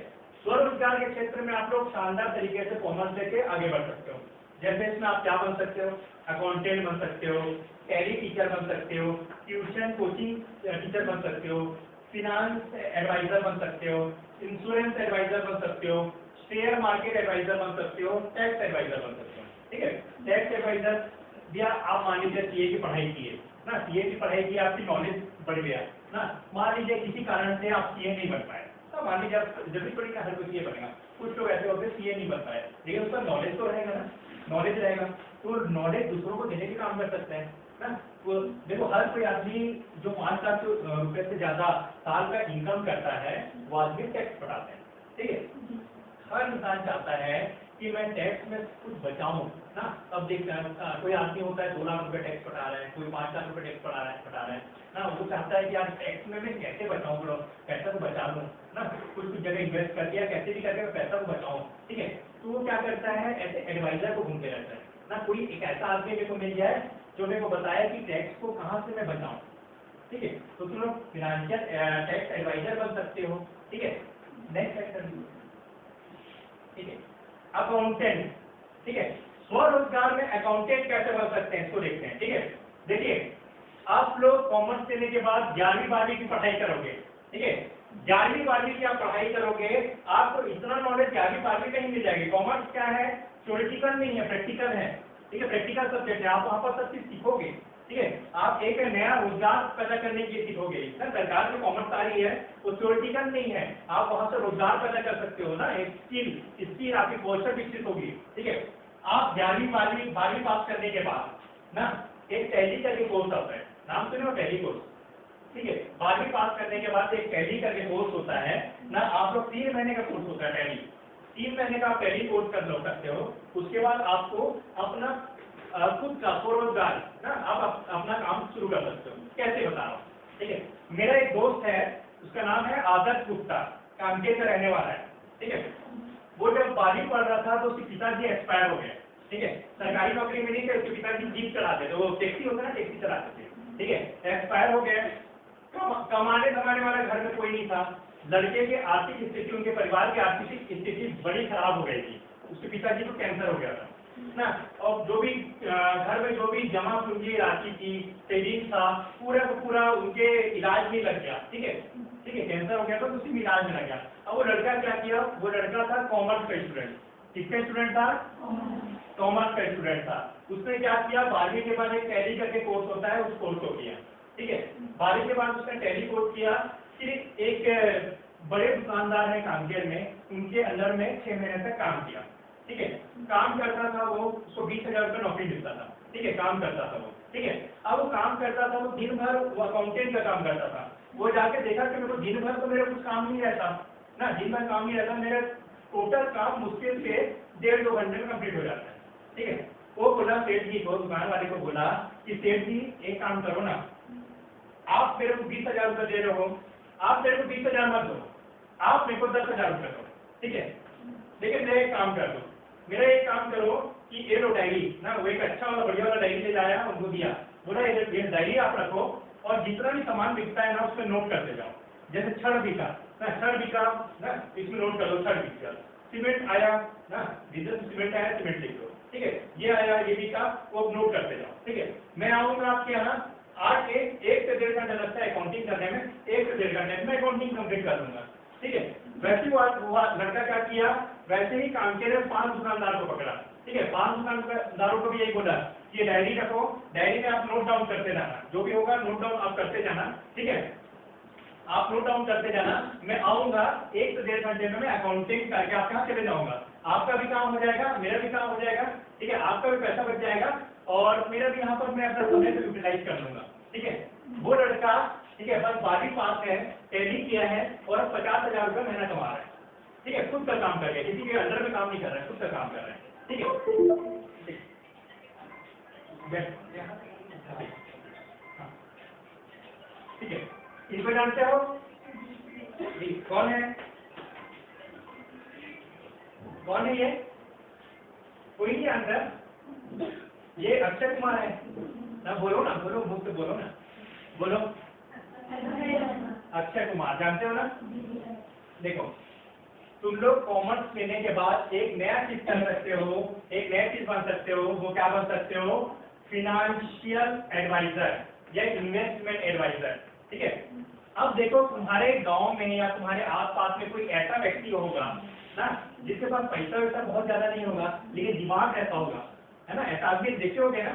स्वरोजगार के क्षेत्र में आप लोग शानदार तरीके से कॉमर्स लेके आगे बढ़ सकते हो। जैसे इसमें आप क्या बन सकते हो? अकाउंटेंट बन सकते हो, टैली टीचर बन सकते हो, ट्यूशन कोचिंग टीचर बन सकते हो, फिनांस एडवाइजर बन सकते हो, इंश्योरेंस एडवाइजर बन सकते हो, शेयर मार्केट एडवाइजर बन सकते हो, टैक्स एडवाइजर बन सकते हो, ठीक है। टैक्स एडवाइजर या आप मान लीजिए सीए की पढ़ाई की है ना, सीए की पढ़ाई की, आपकी नॉलेज बढ़ गया ना, मान लीजिए किसी कारण से आप सीए नहीं बन पाए, तो मान लीजिए आप जरूरी थोड़ी ना हर कोई सीए बनेगा, कुछ लोग ऐसे होते हैं सीए नहीं बन पाए, लेकिन उसका नॉलेज तो रहेगा ना, नॉलेज रहेगा तो नॉलेज दूसरों को देने के काम कर सकते हैं ना। तो देखो हर कोई आदमी जो 5 लाख रुपए से ज्यादा साल का इनकम करता है वो आदमी टैक्स पटाते हैं, ठीक है। हर इंसान चाहता है कि मैं टैक्स में कुछ बचाऊं ना। अब देखते हैं कोई आदमी होता है 2 लाख रुपए टैक्स पटा रहा है, कोई 5 लाख रुपए टैक्स पटा रहा है ना, वो चाहता है कि यार टैक्स में मैं कैसे बचाऊं, पैसा को बचा लूं ना, कुछ जगह इन्वेस्ट कर दिया, कैसे भी करके मैं पैसा को बचाऊं, ठीक है। तो वो क्या करता है, ऐसे एडवाइजर को ढूंढते रहता है ना, कोई एक ऐसा आदमी मेरे को मिल जाए जो मेरे को बताया कि टैक्स को कहाँ से मैं बचाऊं, ठीक है। तो तुम लोग फिनेंशियल टैक्स एडवाइजर बन सकते हो, ठीक है। नेक्स्ट सेक्टर, ठीक है। अकाउंटेंट, ठीक है। स्वरोजगार में अकाउंटेंट कैसे बन सकते हैं इसको देखते हैं, ठीक है। देखिए आप लोग कॉमर्स लेने के बाद 11वीं 12वीं की पढ़ाई करोगे, ठीक है। 11वीं 12वीं की आप पढ़ाई करोगे, आपको इतना नॉलेज 11वीं 12वीं में ही मिल जाएगी। कॉमर्स क्या है, थ्योरेटिकल नहीं है, प्रैक्टिकल है, ठीक है। प्रैक्टिकल सब्जेक्ट है, आप वहाँ पर सब चीज सीखोगे, ठीक है। आप एक नया रोजगार पैदा करने के लिए सीखोगे ना। सरकार में कॉमर्स आ रही है वो थ्योरेटिकल नहीं है, आप वहाँ से रोजगार पैदा कर सकते हो ना, एक स्किल आपकी कौशल विकसित होगी, ठीक है। आप 11वीं 12वीं पास करने के बाद ना एक टैली करके कोर्स आता है, नाम सुने हो टैली कोर्स, ठीक है। 12वीं पास करने के बाद एक टैली करके कोर्स होता है ना, आप लोग 3 महीने का कोर्स होता है टैली, 3 महीने का आप टैली कोर्स कर सकते हो। उसके बाद आपको अपना खुद का स्वरोजगार ना आप अपना काम शुरू कर सकते हो। कैसे बता रहा हूँ, ठीक है। मेरा एक दोस्त है, उसका नाम है आदर्श गुप्ता, कांकेर का रहने वाला है, ठीक है। वो जब 12वीं पढ़ रहा था तो उसके पिताजी एक्सपायर हो गए, ठीक है, सरकारी नौकरी में नहीं थे, उसके पिताजी जीप चलाते थे, वो टैक्सी होता है ना, टैक्सी चलाते थे, ठीक है, एक्सपायर हो गए, कमाने धमाने वाला घर में कोई नहीं था, लड़के की आर्थिक स्थिति, उनके परिवार की आर्थिक स्थिति बड़ी खराब हो गई थी, उसके पिताजी को कैंसर हो गया था ना, और जो भी घर में जो भी जमा पूंजी राशि थी, सेविंग था, पूरा का पूरा उनके इलाज में लग गया, ठीक है, कैंसर हो गया था तो उसी में इलाज में लग गया। अब वो लड़का क्या किया, वो लड़का था कॉमर्स का स्टूडेंट, किसका स्टूडेंट था, कॉमर्स का स्टूडेंट था, उसने क्या किया, 12वीं के बाद एक टैली करके कोर्स होता है, उस कोर्स को किया, ठीक है, 12वीं के बाद उसने टैली कोर्स किया, फिर एक बड़े दुकानदार है कामगिर में, उनके अंदर में 6 महीने तक काम किया, ठीक है, काम करता था वो, उसको 20,000 रुपये नौकरी मिलता था, ठीक है, काम करता था वो, ठीक है, अब वो काम करता था, वो दिन भर वो अकाउंटेंट का काम करता था, वो जाके देखा कि मेरे को दिन भर तो मेरा कुछ काम नहीं रहता ना, दिन भर काम नहीं रहता, मेरा टोटल काम मुश्किल से 1.5-2 घंटे में कंप्लीट हो जाता है, ठीक है, वो बोला सेठ जी को, दुकान वाले को बोला कि सेठ जी एक काम करो ना, आप मेरे को 20,000 रुपये दे रहे हो, आप मेरे को 20,000 मत दो, आप मेरे को 10,000 रुपये दो, ठीक है, लेकिन मेरा एक काम कर दो, मेरा एक काम करो कि ये लो डायरी ना, वो एक अच्छा वाला बढ़िया वाला डायरी ले लाया, उनको दिया, बोला ये डायरी आप रखो और जितना भी सामान बिकता है ना उसमें नोट करते जाओ, जैसे छड़ बिका ना, छड़ बिका ना, इसमें नोट कर लो, छड़ बिका, सीमेंट आया ना, डीजल सीमेंट आया, सीमेंट लिख लो, ठीक है, ये आया, ये बिका, वो नोट करते जाओ, ठीक है, मैं आऊंगा आपके यहाँ 8 से 1.5 घंटा लगता है अकाउंटिंग करने में, 1 से 1.5 घंटे में अकाउंटिंग कंप्लीट कर दूंगा, ठीक है, वैसे ही वो लड़का क्या किया, वैसे ही काम के 5 दुकानदार को पकड़ा, ठीक है, 5 दुकानदारों को भी यही बोला कि ये डायरी रखो, डायरी में आप नोट डाउन करते जाना, जो भी होगा नोट डाउन आप करते जाना, ठीक है, आप नोट डाउन करते जाना, मैं आऊंगा 1 से 1.5 घंटे में मैं अकाउंटिंग करके आपके यहाँ चले जाऊंगा, आपका भी काम हो जाएगा, मेरा भी काम हो जाएगा, ठीक है, आपका भी पैसा बच जाएगा और मेरा भी यहाँ पर मैं अपना समय से यूटिलाइज कर लूंगा, ठीक है, वो लड़का, ठीक है, बस 12वीं पास है, टैली किया है और 50,000 रुपये महीना कमा रहा है, ठीक है, खुद का काम करके, किसी के अंडर में काम नहीं कर रहा है, खुद का काम कर रहा है, ठीक है, ठीक है, इनको जानते हो, कौन है, कौन है ये, कोई नहीं जानता, ये अक्षय कुमार है ना, बोलो ना, बोलो, मुझ से बोलो ना, बोलो, अक्षय कुमार जानते हो ना, देखो तुम लोग कॉमर्स लेने के बाद एक नया चीज कर सकते हो, एक नया चीज बन सकते हो, वो क्या बन सकते हो, फिनेंशियल एडवाइजर या इन्वेस्टमेंट एडवाइजर, ठीक है, अब देखो तुम्हारे गांव में या तुम्हारे आसपास में कोई ऐसा व्यक्ति होगा ना जिसके पास पैसा वैसा बहुत ज्यादा नहीं होगा लेकिन दिमाग ऐसा होगा, है ना, ऐसा आदमी देखे होगे ना,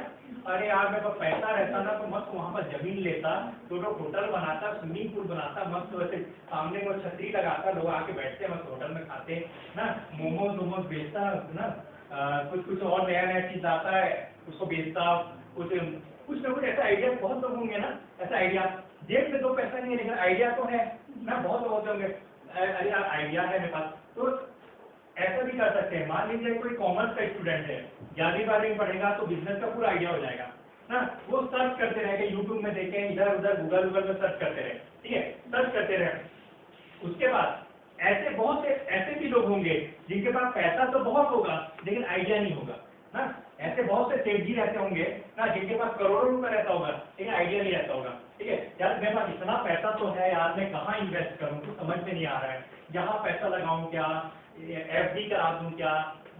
अरे यार मेरे पास पैसा रहता ना तो मस्त वहां पर जमीन लेता, तो लोग होटल बनाता, स्विमिंग पूल बनाता, मस्त वैसे सामने वो छतरी लगाता, लोग आके बैठते मस्त होटल में खाते ना, मोमोज वोमोज बेचता ना, कुछ और नया नया चीज आता है उसको बेचता, कुछ ना कुछ ऐसा आइडिया बहुत लोग होंगे ना, ऐसा आइडिया, जेब में 2 पैसा नहीं है लेकिन आइडिया तो है ना, बहुत लोग होते होंगे, अरे यार आइडिया है मेरे पास, तो ऐसा भी कर सकते हैं, मान लीजिए कोई कॉमर्स का स्टूडेंट है, 11वीं में पढ़ेगा तो बिजनेस का पूरा आइडिया हो जाएगा ना, वो सर्च करते रहेंगे, यूट्यूब में देखें, इधर उधर गूगल में सर्च करते रहे, ठीक है, सर्च करते रहे, उसके बाद ऐसे बहुत से ऐसे भी लोग होंगे जिनके पास पैसा तो बहुत होगा लेकिन आइडिया नहीं होगा ना, ऐसे बहुत से सेठ जी रहते होंगे ना जिनके पास करोड़ों रुपए रहता होगा लेकिन आइडिया नहीं रहता होगा, ठीक है, यार मेरे पास इतना पैसा तो है यार, मैं कहाँ इन्वेस्ट करूँ, कुछ समझ में नहीं आ रहा है, यहाँ पैसा लगाऊं क्या, FD करा दूं क्या,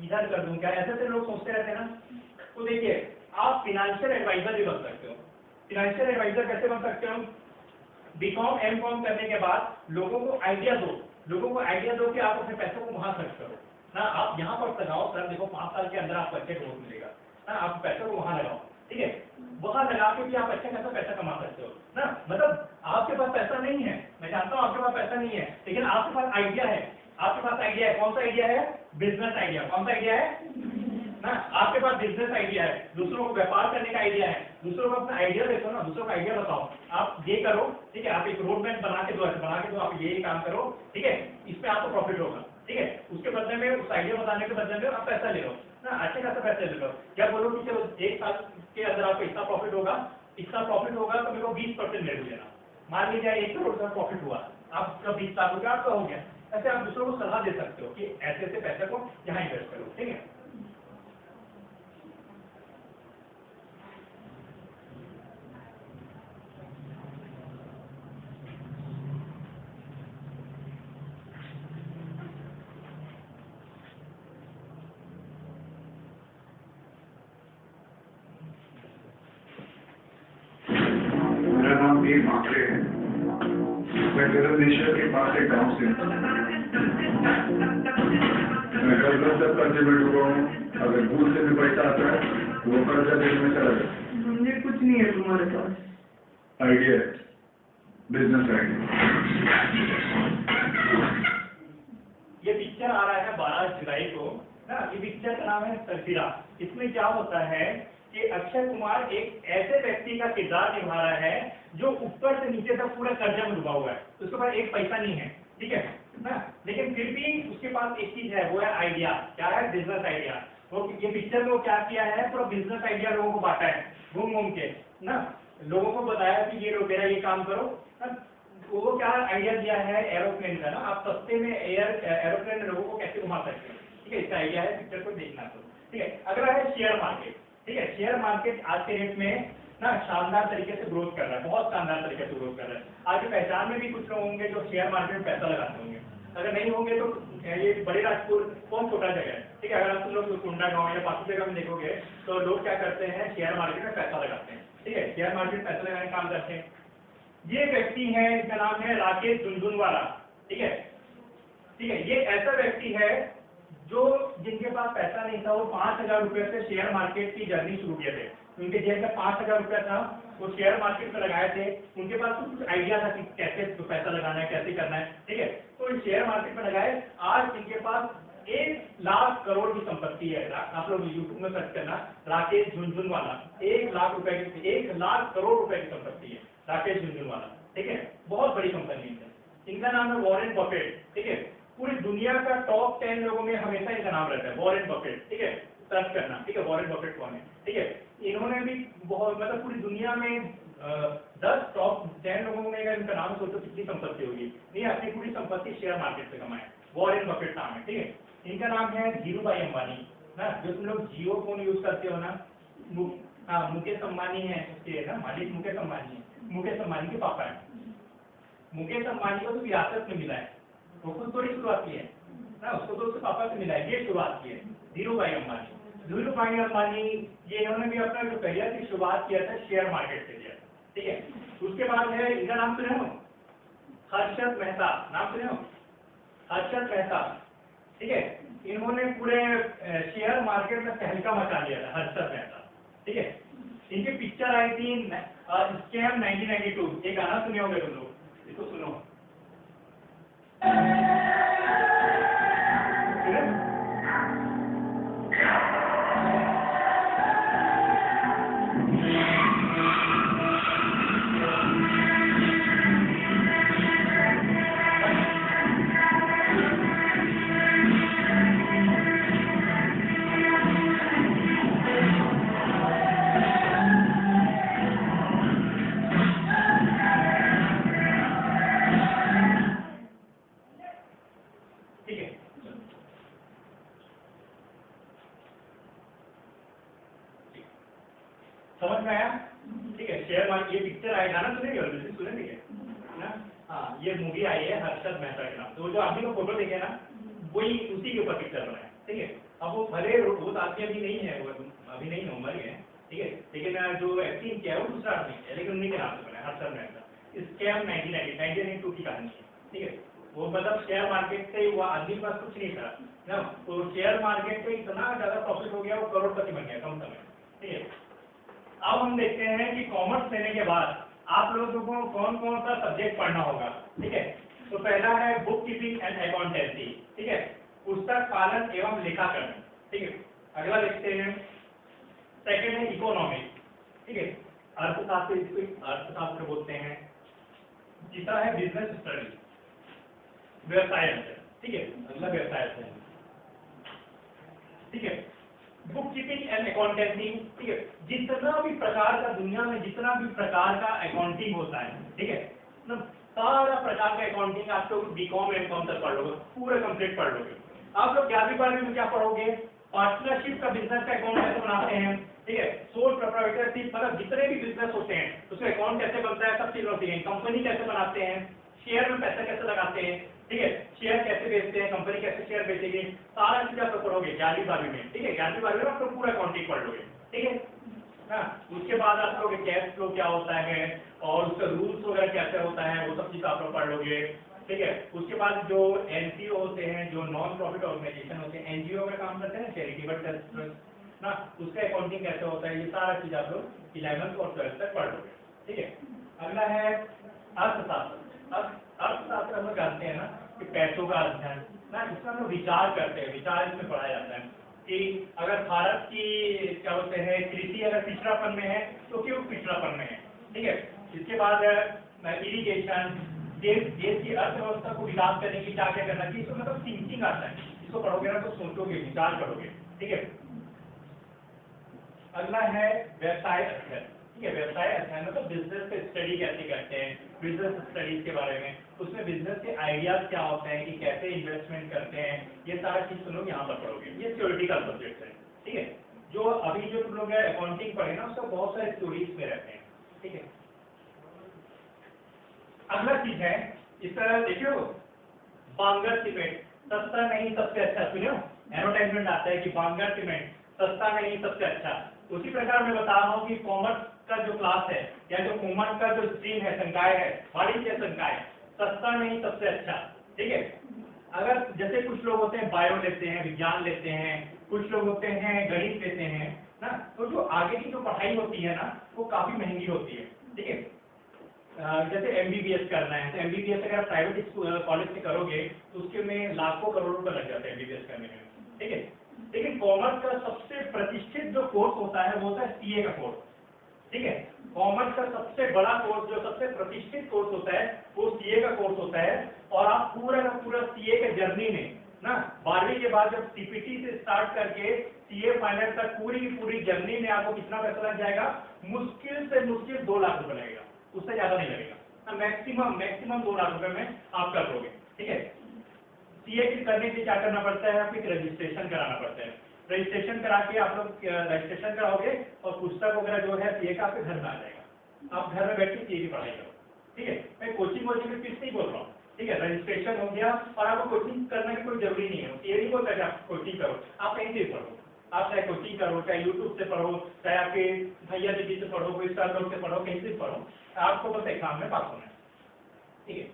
इधर कर दूं क्या, ऐसे लोग सोचते रहते हैं ना, तो देखिए आप फिनेंशियल एडवाइजर भी बन सकते हो, फिनेंशियल एडवाइजर कैसे बन सकते हो, बीकॉम एमकॉम करने के बाद लोगों को आइडिया दो, लोगों को आइडिया दो कि आप अपने पैसों को वहां खर्च करो ना, आप यहाँ पर लगाओ सर, देखो 5 साल के अंदर आपको अच्छे ग्रोथ मिलेगा ना, आप पैसों को वहां लगाओ, ठीक है, वहां लगा के भी आप अच्छा खासा पैसा कमा सकते हो ना, मतलब आपके पास पैसा नहीं है, मैं जानता हूँ आपके पास पैसा नहीं है लेकिन आपके पास आइडिया है, आपके पास आइडिया है, कौन सा आइडिया है, बिजनेस आइडिया, कौन सा आइडिया है ना, आपके पास बिजनेस आइडिया है, दूसरों को व्यापार करने का आइडिया है, दूसरों को अपना आइडिया देखो ना, दूसरों का आइडिया बताओ, आप ये करो, ठीक है, आप एक रोड मैप बना के दो, आप ये काम करो, ठीक है, इसमें आपको प्रॉफिट होगा, ठीक है, उसके बदले में उस आइडिया बताने के बदले में आप पैसा ले लो ना, अच्छे खासा पैसा ले लो, क्या बोलो कि चलो 1 साल के अंदर आपको इतना प्रॉफिट होगा तो मेरे को 20% ले देना, मान लीजिए 1 करोड़ का प्रॉफिट हुआ, आपका 20 लाख रुपया आपका हो गया, ऐसे आप दूसरों को सलाह दे सकते हो कि ऐसे ऐसे पैसे को यहाँ इन्वेस्ट करो, ठीक है, मीर माकड़े हैं। मैं गगनेश्वर के पास एक गांव से हूँ। मैं घर कर्जे में डूबा हूँ। अगर भूल से भी पैसा आता है वो कर्जा देने में चला जाता। मुझे कुछ नहीं है तुम्हारे पास। आइडिया है, बिजनेस आइडिया। ये पिक्चर आ रहा है 12 जुलाई को ना। ये पिक्चर का नाम है सरफिरा। इसमें क्या होता है कि अक्षय कुमार एक ऐसे व्यक्ति का किरदार निभा रहा है जो ऊपर से नीचे तक पूरा कर्जा में डूबा हुआ है। उसके पास एक पैसा नहीं है, ठीक है ना, लेकिन फिर भी उसके पास एक चीज है, वो है आइडिया। क्या है? Business idea. वो ये पिक्चर में क्या किया है, पूरा बिजनेस आइडिया लोगों को बांटा है, घूम घूम के ना, लोगों को बताया कि ये लो मेरा ये काम करो ना। वो क्या आइडिया दिया है एरोप्लेन का ना, आप सस्ते में एरोप्लेन में लोगों को कैसे घुमा सकते हैं, ठीक है। इसका आइडिया है, पिक्चर को देखना तो ठीक है। अगला है शेयर मार्केट, ठीक है। शेयर मार्केट आज के डेट में ना शानदार तरीके से ग्रोथ कर रहा है, बहुत शानदार तरीके से ग्रोथ कर रहा है। आपकी पहचान में भी कुछ लोग होंगे जो शेयर मार्केट में पैसा लगाते होंगे। अगर नहीं होंगे तो ये बड़े राजपुर कौन छोटा जगह है, ठीक है। अगर आप लोग कुंडा गांव या बाकी जगह में देखोगे तो लोग क्या करते हैं, शेयर मार्केट में पैसा लगाते हैं, ठीक है। शेयर मार्केट में पैसा लगाने का काम करते हैं। ये व्यक्ति है, इसका नाम है राकेश झुनझुनवाला, ठीक है, ठीक है। ये ऐसा व्यक्ति है जो जिनके पास पैसा नहीं था, वो 5,000 रुपए से शेयर मार्केट की जर्नी शुरू किए थे। उनके जेब में 5,000 रुपया था, वो शेयर मार्केट में लगाए थे। उनके पास कुछ आइडिया था कि कैसे तो पैसा लगाना है, कैसे करना है, ठीक है। तो इस शेयर मार्केट में लगाए। आज इनके पास 1 लाख करोड़ की संपत्ति है। आप लोग यूट्यूब में सर्च करना, राकेश झुनझुनवाला। 1 लाख रुपए की, 1 लाख करोड़ रुपए की संपत्ति है राकेश झुनझुनवाला, ठीक है। बहुत बड़ी कंपनी है। इनका नाम है वॉरेन बफेट, ठीक है। पूरी दुनिया का टॉप 10 लोगों में हमेशा इनका नाम रहता है, वॉरेन बफेट, ठीक है। सर्च करना, ठीक है, वॉरेन बफेट कौन है, ठीक है। इन्होंने भी बहुत, मतलब पूरी दुनिया में 10 टॉप 10 लोगों में अगर इनका नाम सोचो कितनी संपत्ति होगी। नहीं, अपनी पूरी संपत्ति शेयर मार्केट से कमाए, वॉरेन बफेट नाम है, ठीक है। इनका नाम है धीरूभाई अंबानी ना। जो तुम लोग जियो फोन यूज करते हो ना, मुकेश अंबानी है उसके ना मालिक, मुकेश अंबानी है। मुकेश अंबानी के पापा है। मुकेश अंबानी को तो विरासत में मिला है, वो खुद थोड़ी शुरुआत की है ना, उसको तो उसके पापा से मिला है, ये शुरुआत की है धीरूभाई अंबानी। धीरूभाई अंबानी ये इन्होंने भी अपना जो करियर की शुरुआत किया था शेयर मार्केट से किया, ठीक है। उसके बाद है, इनका नाम सुने हो, हर्षद मेहता, नाम सुने हो, हर्षद मेहता, ठीक है। इन्होंने पूरे शेयर मार्केट में तहलका मचा दिया था, हर्षद मेहता, ठीक है। इनकी पिक्चर आई थी स्कैम 1992, ये गाना सुने होंगे तुम लोग, इसको सुनो। समझ में आया, ठीक है। शेयर मार्केट, ये पिक्चर आई, गाना सुनेंगे सुने, ठीक है ना। हाँ, ये मूवी आई है हर्षद मेहता के नाम। तो जो आदमी का फोटो देखे ना, वही उसी के ऊपर पिक्चर बनाए, ठीक है। अब वो भले वो आदमी अभी नहीं है, वो अभी नहीं है, मर गए, ठीक है, लेकिन जो एक्टिंग किया है वो दूसरा आदमी है, लेकिन उन्हीं के नाम से बनाया, हर्षद मेहता। स्कैम 1992 की कहानी है, ठीक है। वो मतलब शेयर मार्केट से वो आदमी के पास कुछ नहीं था ना, तो शेयर मार्केट पे इतना ज्यादा प्रॉफिट हो गया, वो करोड़पति बन गया कम समय, ठीक है। अब हम देखते हैं कि कॉमर्स लेने के बाद आप लोगों को कौन कौन सा सब्जेक्ट पढ़ना होगा, ठीक है। तो पहला है बुक कीपिंग एंड अकाउंटेंसी, ठीक है, पुस्तक पालन एवं लेखाकरण, ठीक है। अगला देखते हैं, सेकंड है इकोनॉमिक्स, ठीक है, अर्थशास्त्र, इसको अर्थशास्त्र बोलते हैं। तीसरा है बिजनेस स्टडी, व्यवसाय अध्ययन, ठीक है, अगला व्यवसाय अध्ययन, ठीक है। बुक कीपिंग एंड अकाउंटेंसी, ठीक है। जितना भी प्रकार का दुनिया में जितना भी प्रकार का अकाउंटिंग होता है, ठीक है, मतलब सारा प्रकार का अकाउंटिंग आप लोग बीकॉम एमकॉम तक पढ़ लोगे, पूरे कंप्लीट पढ़ लोगे। आप लोग 11वीं 12वीं में क्या पढ़ोगे, पार्टनरशिप का बिजनेस का अकाउंट कैसे बनाते हैं, ठीक है, सोल प्रोप्राइटरशिप, मतलब जितने भी बिजनेस होते हैं उसमें अकाउंट कैसे बनता है, सब चीज होती है। कंपनी कैसे बनाते हैं, शेयर में पैसा कैसे लगाते हैं, ठीक है, शेयर कैसे बेचते हैं, कंपनी कैसे शेयर बेचेगी, सारा चीज आप लोग पढ़ोगे 11वीं 12वीं में, ठीक है। 11वीं 12वीं में आप लोग पूरा अकाउंटिंग पढ़ लोगे, ठीक है। ना। उसके बाद आप लोग कैश फ्लो क्या होता है और उसका रूल्स वगैरह कैसे होता है वो सब चीज आप लोग पढ़ लोगे, ठीक है। उसके बाद जो एनजीओ होते हैं, जो नॉन प्रॉफिट ऑर्गेनाइजेशन होते हैं, एनजीओ में काम करते हैं चैरिटेबल ट्रस्ट ना, उसका अकाउंटिंग कैसे होता है, ये सारा चीज आप लोग 11th और 12th तक पढ़ लोगे, ठीक है। अगला है अर्थशास्त्र। अर्थशास्त्र हम लोग जानते हैं ना कि पैसों का अध्ययन ना, इसमें हम लोग विचार करते हैं, विचार इसमें पढ़ाया जाता है कि अगर भारत की क्या बोलते हैं कृषि अगर पिछड़ापन में है तो क्यों पिछड़ापन में है, ठीक है। इसके बाद इरिगेशन, देश की अर्थव्यवस्था को विकास करने की क्या क्या करना चाहिए, इसको मतलब थिंकिंग आता है, इसको पढ़ोगे ना तो सोचोगे, विचार करोगे, ठीक है। अगला है व्यवसाय अध्ययन, ठीक है। व्यवसाय अध्ययन मतलब बिजनेस पे स्टडी कैसे करते हैं, बिजनेस स्टडीज के बारे में, उसमें बिजनेस के आइडियाज क्या होते हैं कि कैसे इन्वेस्टमेंट करते हैं, ये सारा चीज तुम लोग यहाँ पर पढ़ोगे। ये थ्योरेटिकल सब्जेक्ट है, ठीक है। जो अभी जो तुम लोग अकाउंटिंग पढ़े ना उसका बहुत सारे थ्योरीज में रहते हैं, ठीक है। अगला चीज है इस तरह देखियो, बांगर सीमेंट सस्ता नहीं सबसे अच्छा, सुनियो एडवर्टाइजमेंट आता है कि बांगर सीमेंट सस्ता नहीं सबसे अच्छा। उसी प्रकार मैं बता रहा हूँ कि कॉमर्स का जो क्लास है या जो कॉमर्स का जो स्ट्रीम है, संकाय है, वाणिज्य संकाय, सस्ता नहीं सबसे अच्छा, ठीक है। अगर जैसे कुछ लोग होते हैं बायो लेते हैं, विज्ञान लेते हैं, कुछ लोग होते हैं गणित लेते हैं ना, तो जो आगे की जो पढ़ाई होती है ना वो काफी महंगी होती है, ठीक है। जैसे MBBS करना है तो MBBS अगर प्राइवेट कॉलेज से करोगे तो उसके में लाखों करोड़ों रुपए लग जाते हैं MBBS करने में, ठीक है। लेकिन कॉमर्स का सबसे प्रतिष्ठित जो कोर्स होता है वो होता है CA का कोर्स, ठीक है। कॉमर्स का सबसे बड़ा कोर्स, जो सबसे प्रतिष्ठित कोर्स होता है वो CA का कोर्स होता है। और आप पूरा का पूरा CA के जर्नी में ना 12वीं के बाद जब CPT से स्टार्ट करके CA फाइनल तक पूरी की पूरी जर्नी में आपको कितना पैसा लग जाएगा, मुश्किल से मुश्किल 2 लाख रुपए लगेगा, उससे ज्यादा नहीं लगेगा। मैक्सिमम 2 लाख रुपए में आप कर लोगे, ठीक है। CA करने के लिए क्या करना पड़ता है, आपको रजिस्ट्रेशन कराना पड़ता है। रजिस्ट्रेशन करा के आप लोग रजिस्ट्रेशन कराओगे और पुस्तक वगैरह जो है CA का आपके घर में आ जाएगा, आप घर में बैठ के CA की पढ़ाई करो, ठीक है। मैं कोचिंग में फीस नहीं बोल रहा हूँ, ठीक है। रजिस्ट्रेशन हो गया और आपको कोचिंग करने की कोई जरूरी नहीं है, CA नहीं बोलता कि आप कोचिंग करो, आप कहीं से पढ़ो, आप चाहे कोचिंग करो, चाहे यूट्यूब से पढ़ो, चाहे आपके भैया दीदी से पढ़ो, कोई स्टार लोग से पढ़ो, कहीं से पढ़ो, आपको बस एग्जाम में पास होना है, ठीक है।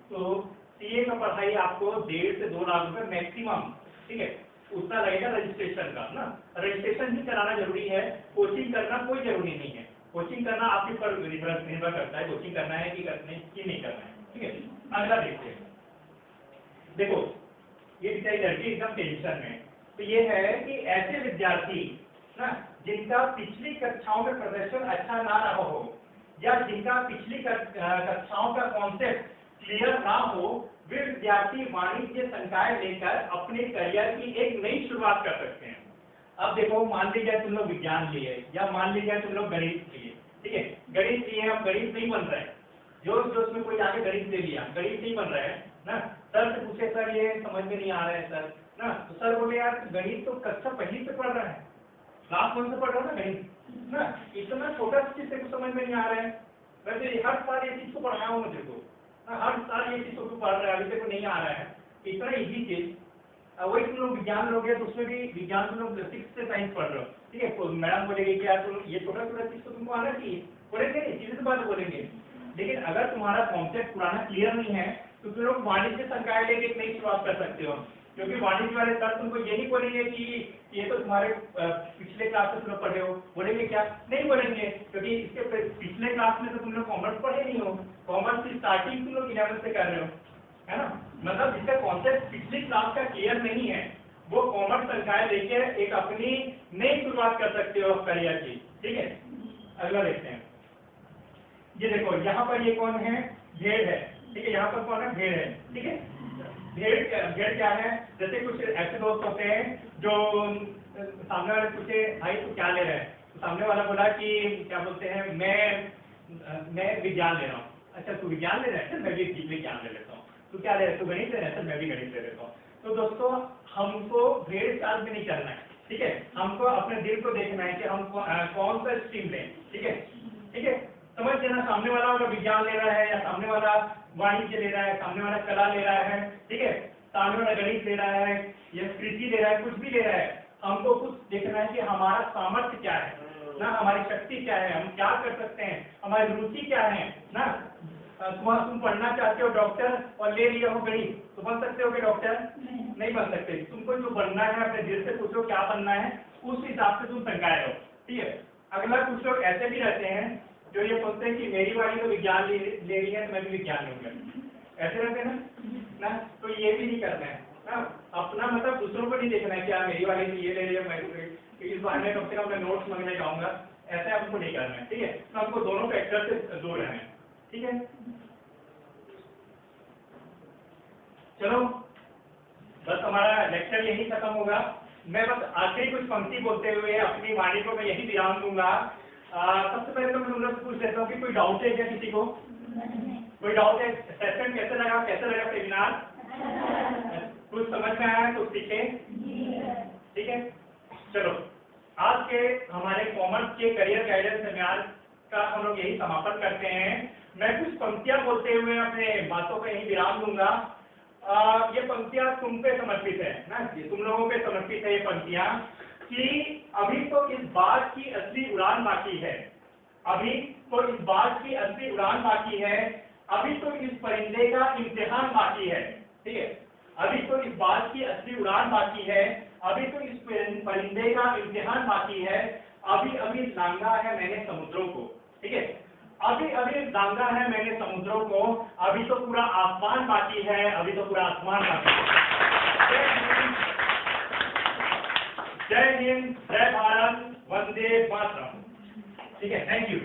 तो CA का पढ़ाई आपको 1.5 से 2 लाख रुपए मैक्सिमम, ठीक है, उतना लगेगा रजिस्ट्रेशन का ना। रजिस्ट्रेशन ही कराना जरूरी है, कोचिंग करना कोई जरूरी नहीं है। कोचिंग करना आपके ऊपर निर्भर करता है, कोचिंग करना है कि नहीं करना है, ठीक है। अगला देखते हैं, देखो ये बेचारी लड़की एकदम टेंशन में, तो ये है कि ऐसे विद्यार्थी ना जिनका पिछली कक्षाओं में प्रदर्शन अच्छा ना रहा हो या जिनका पिछली कक्षाओं का कॉन्सेप्ट क्लियर ना हो, वे विद्यार्थी वाणिज्य संकाय लेकर अपने करियर की एक नई शुरुआत कर सकते हैं। अब देखो, मान लीजिए तुम लोग विज्ञान लिए या मान लीजिए तुम लोग गणित लिए, ठीक है। गणित लिए, अब गणित नहीं बन रहा है, जो उसमें कोई आगे गणित ले लिया, गणित नहीं बन रहा है ना, सर से पूछे सर ये समझ में नहीं आ रहा है सर ना, तो सर बोले यार गणित तो कक्षा पहली से पढ़ रहा है, क्लास 1 से पढ़ रहा है ना गणित ना, इतना छोटा चीज से कुछ समझ में नहीं आ रहा है, वैसे हर साल ये चीज को पढ़ाया हूँ मुझे को, हर साल ये चीज को पढ़ रहा है, अभी तक नहीं आ रहा है, इतना इजी चीज। वही तुम लोग विज्ञान लोगे तो उसमें भी विज्ञान तुम लोग 6 से साइंस पढ़ रहे हो, ठीक है। मैडम बोलेगी कि यार तुम ये छोटा छोटा चीज तो तुमको आना चाहिए, बोलेंगे नहीं, सीधे बात बोलेंगे। लेकिन अगर तुम्हारा कॉन्सेप्ट पुराना क्लियर नहीं है तो तुम लोग वाणिज्य संकाय लेके एक नई शुरुआत कर सकते हो, क्योंकि वाणिज्य वाले सर तुमको ये नहीं बोलेंगे कि ये तो तुम्हारे पिछले क्लास में तुम लोग पढ़े हो, बोलेंगे क्या, नहीं बोलेंगे, क्योंकि इसके पिछले क्लास में तो तुम लोग कॉमर्स पढ़े नहीं हो, कॉमर्स की स्टार्टिंग तुम लोग 11 से कर रहे हो, है ना। मतलब जिसका कॉन्सेप्ट पिछली क्लास का क्लियर नहीं है वो कॉमर्स संकाय लेके एक अपनी नई शुरुआत कर सकते हो करियर की, ठीक है। अगला देखते हैं, ये देखो यहाँ पर ये कौन है, भेड़ है, ठीक है। यहाँ पर कौन है, भेड़ है, ठीक है। भेड़ क्या है, जैसे कुछ ऐसे दोस्त होते हैं जो सामने वाले पूछे भाई तू क्या ले रहे हैं, तो सामने वाला बोला कि क्या बोलते हैं मैं विज्ञान ले रहा हूँ। अच्छा तू विज्ञान ले रहा है, मैं भी विज्ञान ले लेता हूँ। तू क्या ले रहा है, तू गणित ले रहा है, सर मैं भी गणित ले लेता हूँ। तो दोस्तों हमको भेड़ चाल में नहीं करना है, ठीक है। हमको अपने दिल को देखना है कि हम कौन सा स्ट्रीम लें, ठीक है, ठीक है। समझ लेना, सामने वाला अगर विज्ञान ले रहा है या सामने वाला वाणिज्य ले रहा है, सामने वाला कला ले रहा है, ठीक है, सामने वाला गणित ले रहा है या कृषि ले रहा है, कुछ भी ले रहा है, हमको कुछ देखना है कि हमारा सामर्थ्य क्या है, ना हमारी शक्ति क्या है, हम क्या कर सकते हैं, हमारी रुचि क्या है ना। तुम पढ़ना चाहते हो डॉक्टर और ले लिया हो गणित, तो बन सकते हो कि डॉक्टर नहीं बन सकते। तुमको जो बनना है अपने दिल से पूछो क्या बनना है, उस हिसाब से तुम संकाय हो, ठीक है। अगला कुछ लोग ऐसे भी रहते हैं जो ये सोचते हैं कि मेरी वाली तो विज्ञान ले रही है तो मैं भी विज्ञान लूंगा, ऐसे रहते हैं ना। तो ये भी नहीं करना है ना, अपना मतलब दूसरों को नहीं देखना है कि मेरी वाली तो ये ले रही है मैं इस बारे में कम से कम मैं नोट्स मांगने जाऊंगा, ऐसे हमको नहीं करना है, ठीक है। तो हमको दोनों फैक्टर से दूर रहना है, ठीक है। चलो बस हमारा लेक्चर यही खत्म होगा। मैं बस आखिरी कुछ पंक्ति बोलते हुए अपनी वाणी को मैं यही विराम दूंगा। सबसे पहले तो मैं तुम लोग से पूछ लेता हूँ कि कोई डाउट है क्या किसी को? कोई डाउट है? सेशन कैसे लगा सेमिनार? कुछ समझ में आया तो सीखे, ठीक है। चलो आज के हमारे कॉमर्स के करियर गाइडेंस सेमिनार का हम लोग यही समापन करते हैं। मैं कुछ पंक्तियां बोलते हुए अपने बातों को यही विराम दूंगा। ये पंक्तियां तुम पे समर्पित है ना, तुम लोगों पे समर्पित है ये पंक्तियां कि अभी तो इस बात की असली उड़ान बाकी है, अभी तो इस बात की असली उड़ान बाकी है, अभी तो इस परिंदे का इम्तिहान बाकी है, ठीक है। अभी तो इस बात की असली उड़ान बाकी है, अभी तो इस परिंदे का इम्तिहान बाकी है, अभी अभी लांघा है मैंने समुद्रों को, ठीक है। अभी अभी लांघा है मैंने समुद्रों को, अभी तो पूरा आसमान बाकी है, अभी तो पूरा आसमान बाकी है। जय हिंद, जय भारत, वंदे मातरम, ठीक है। Thank you.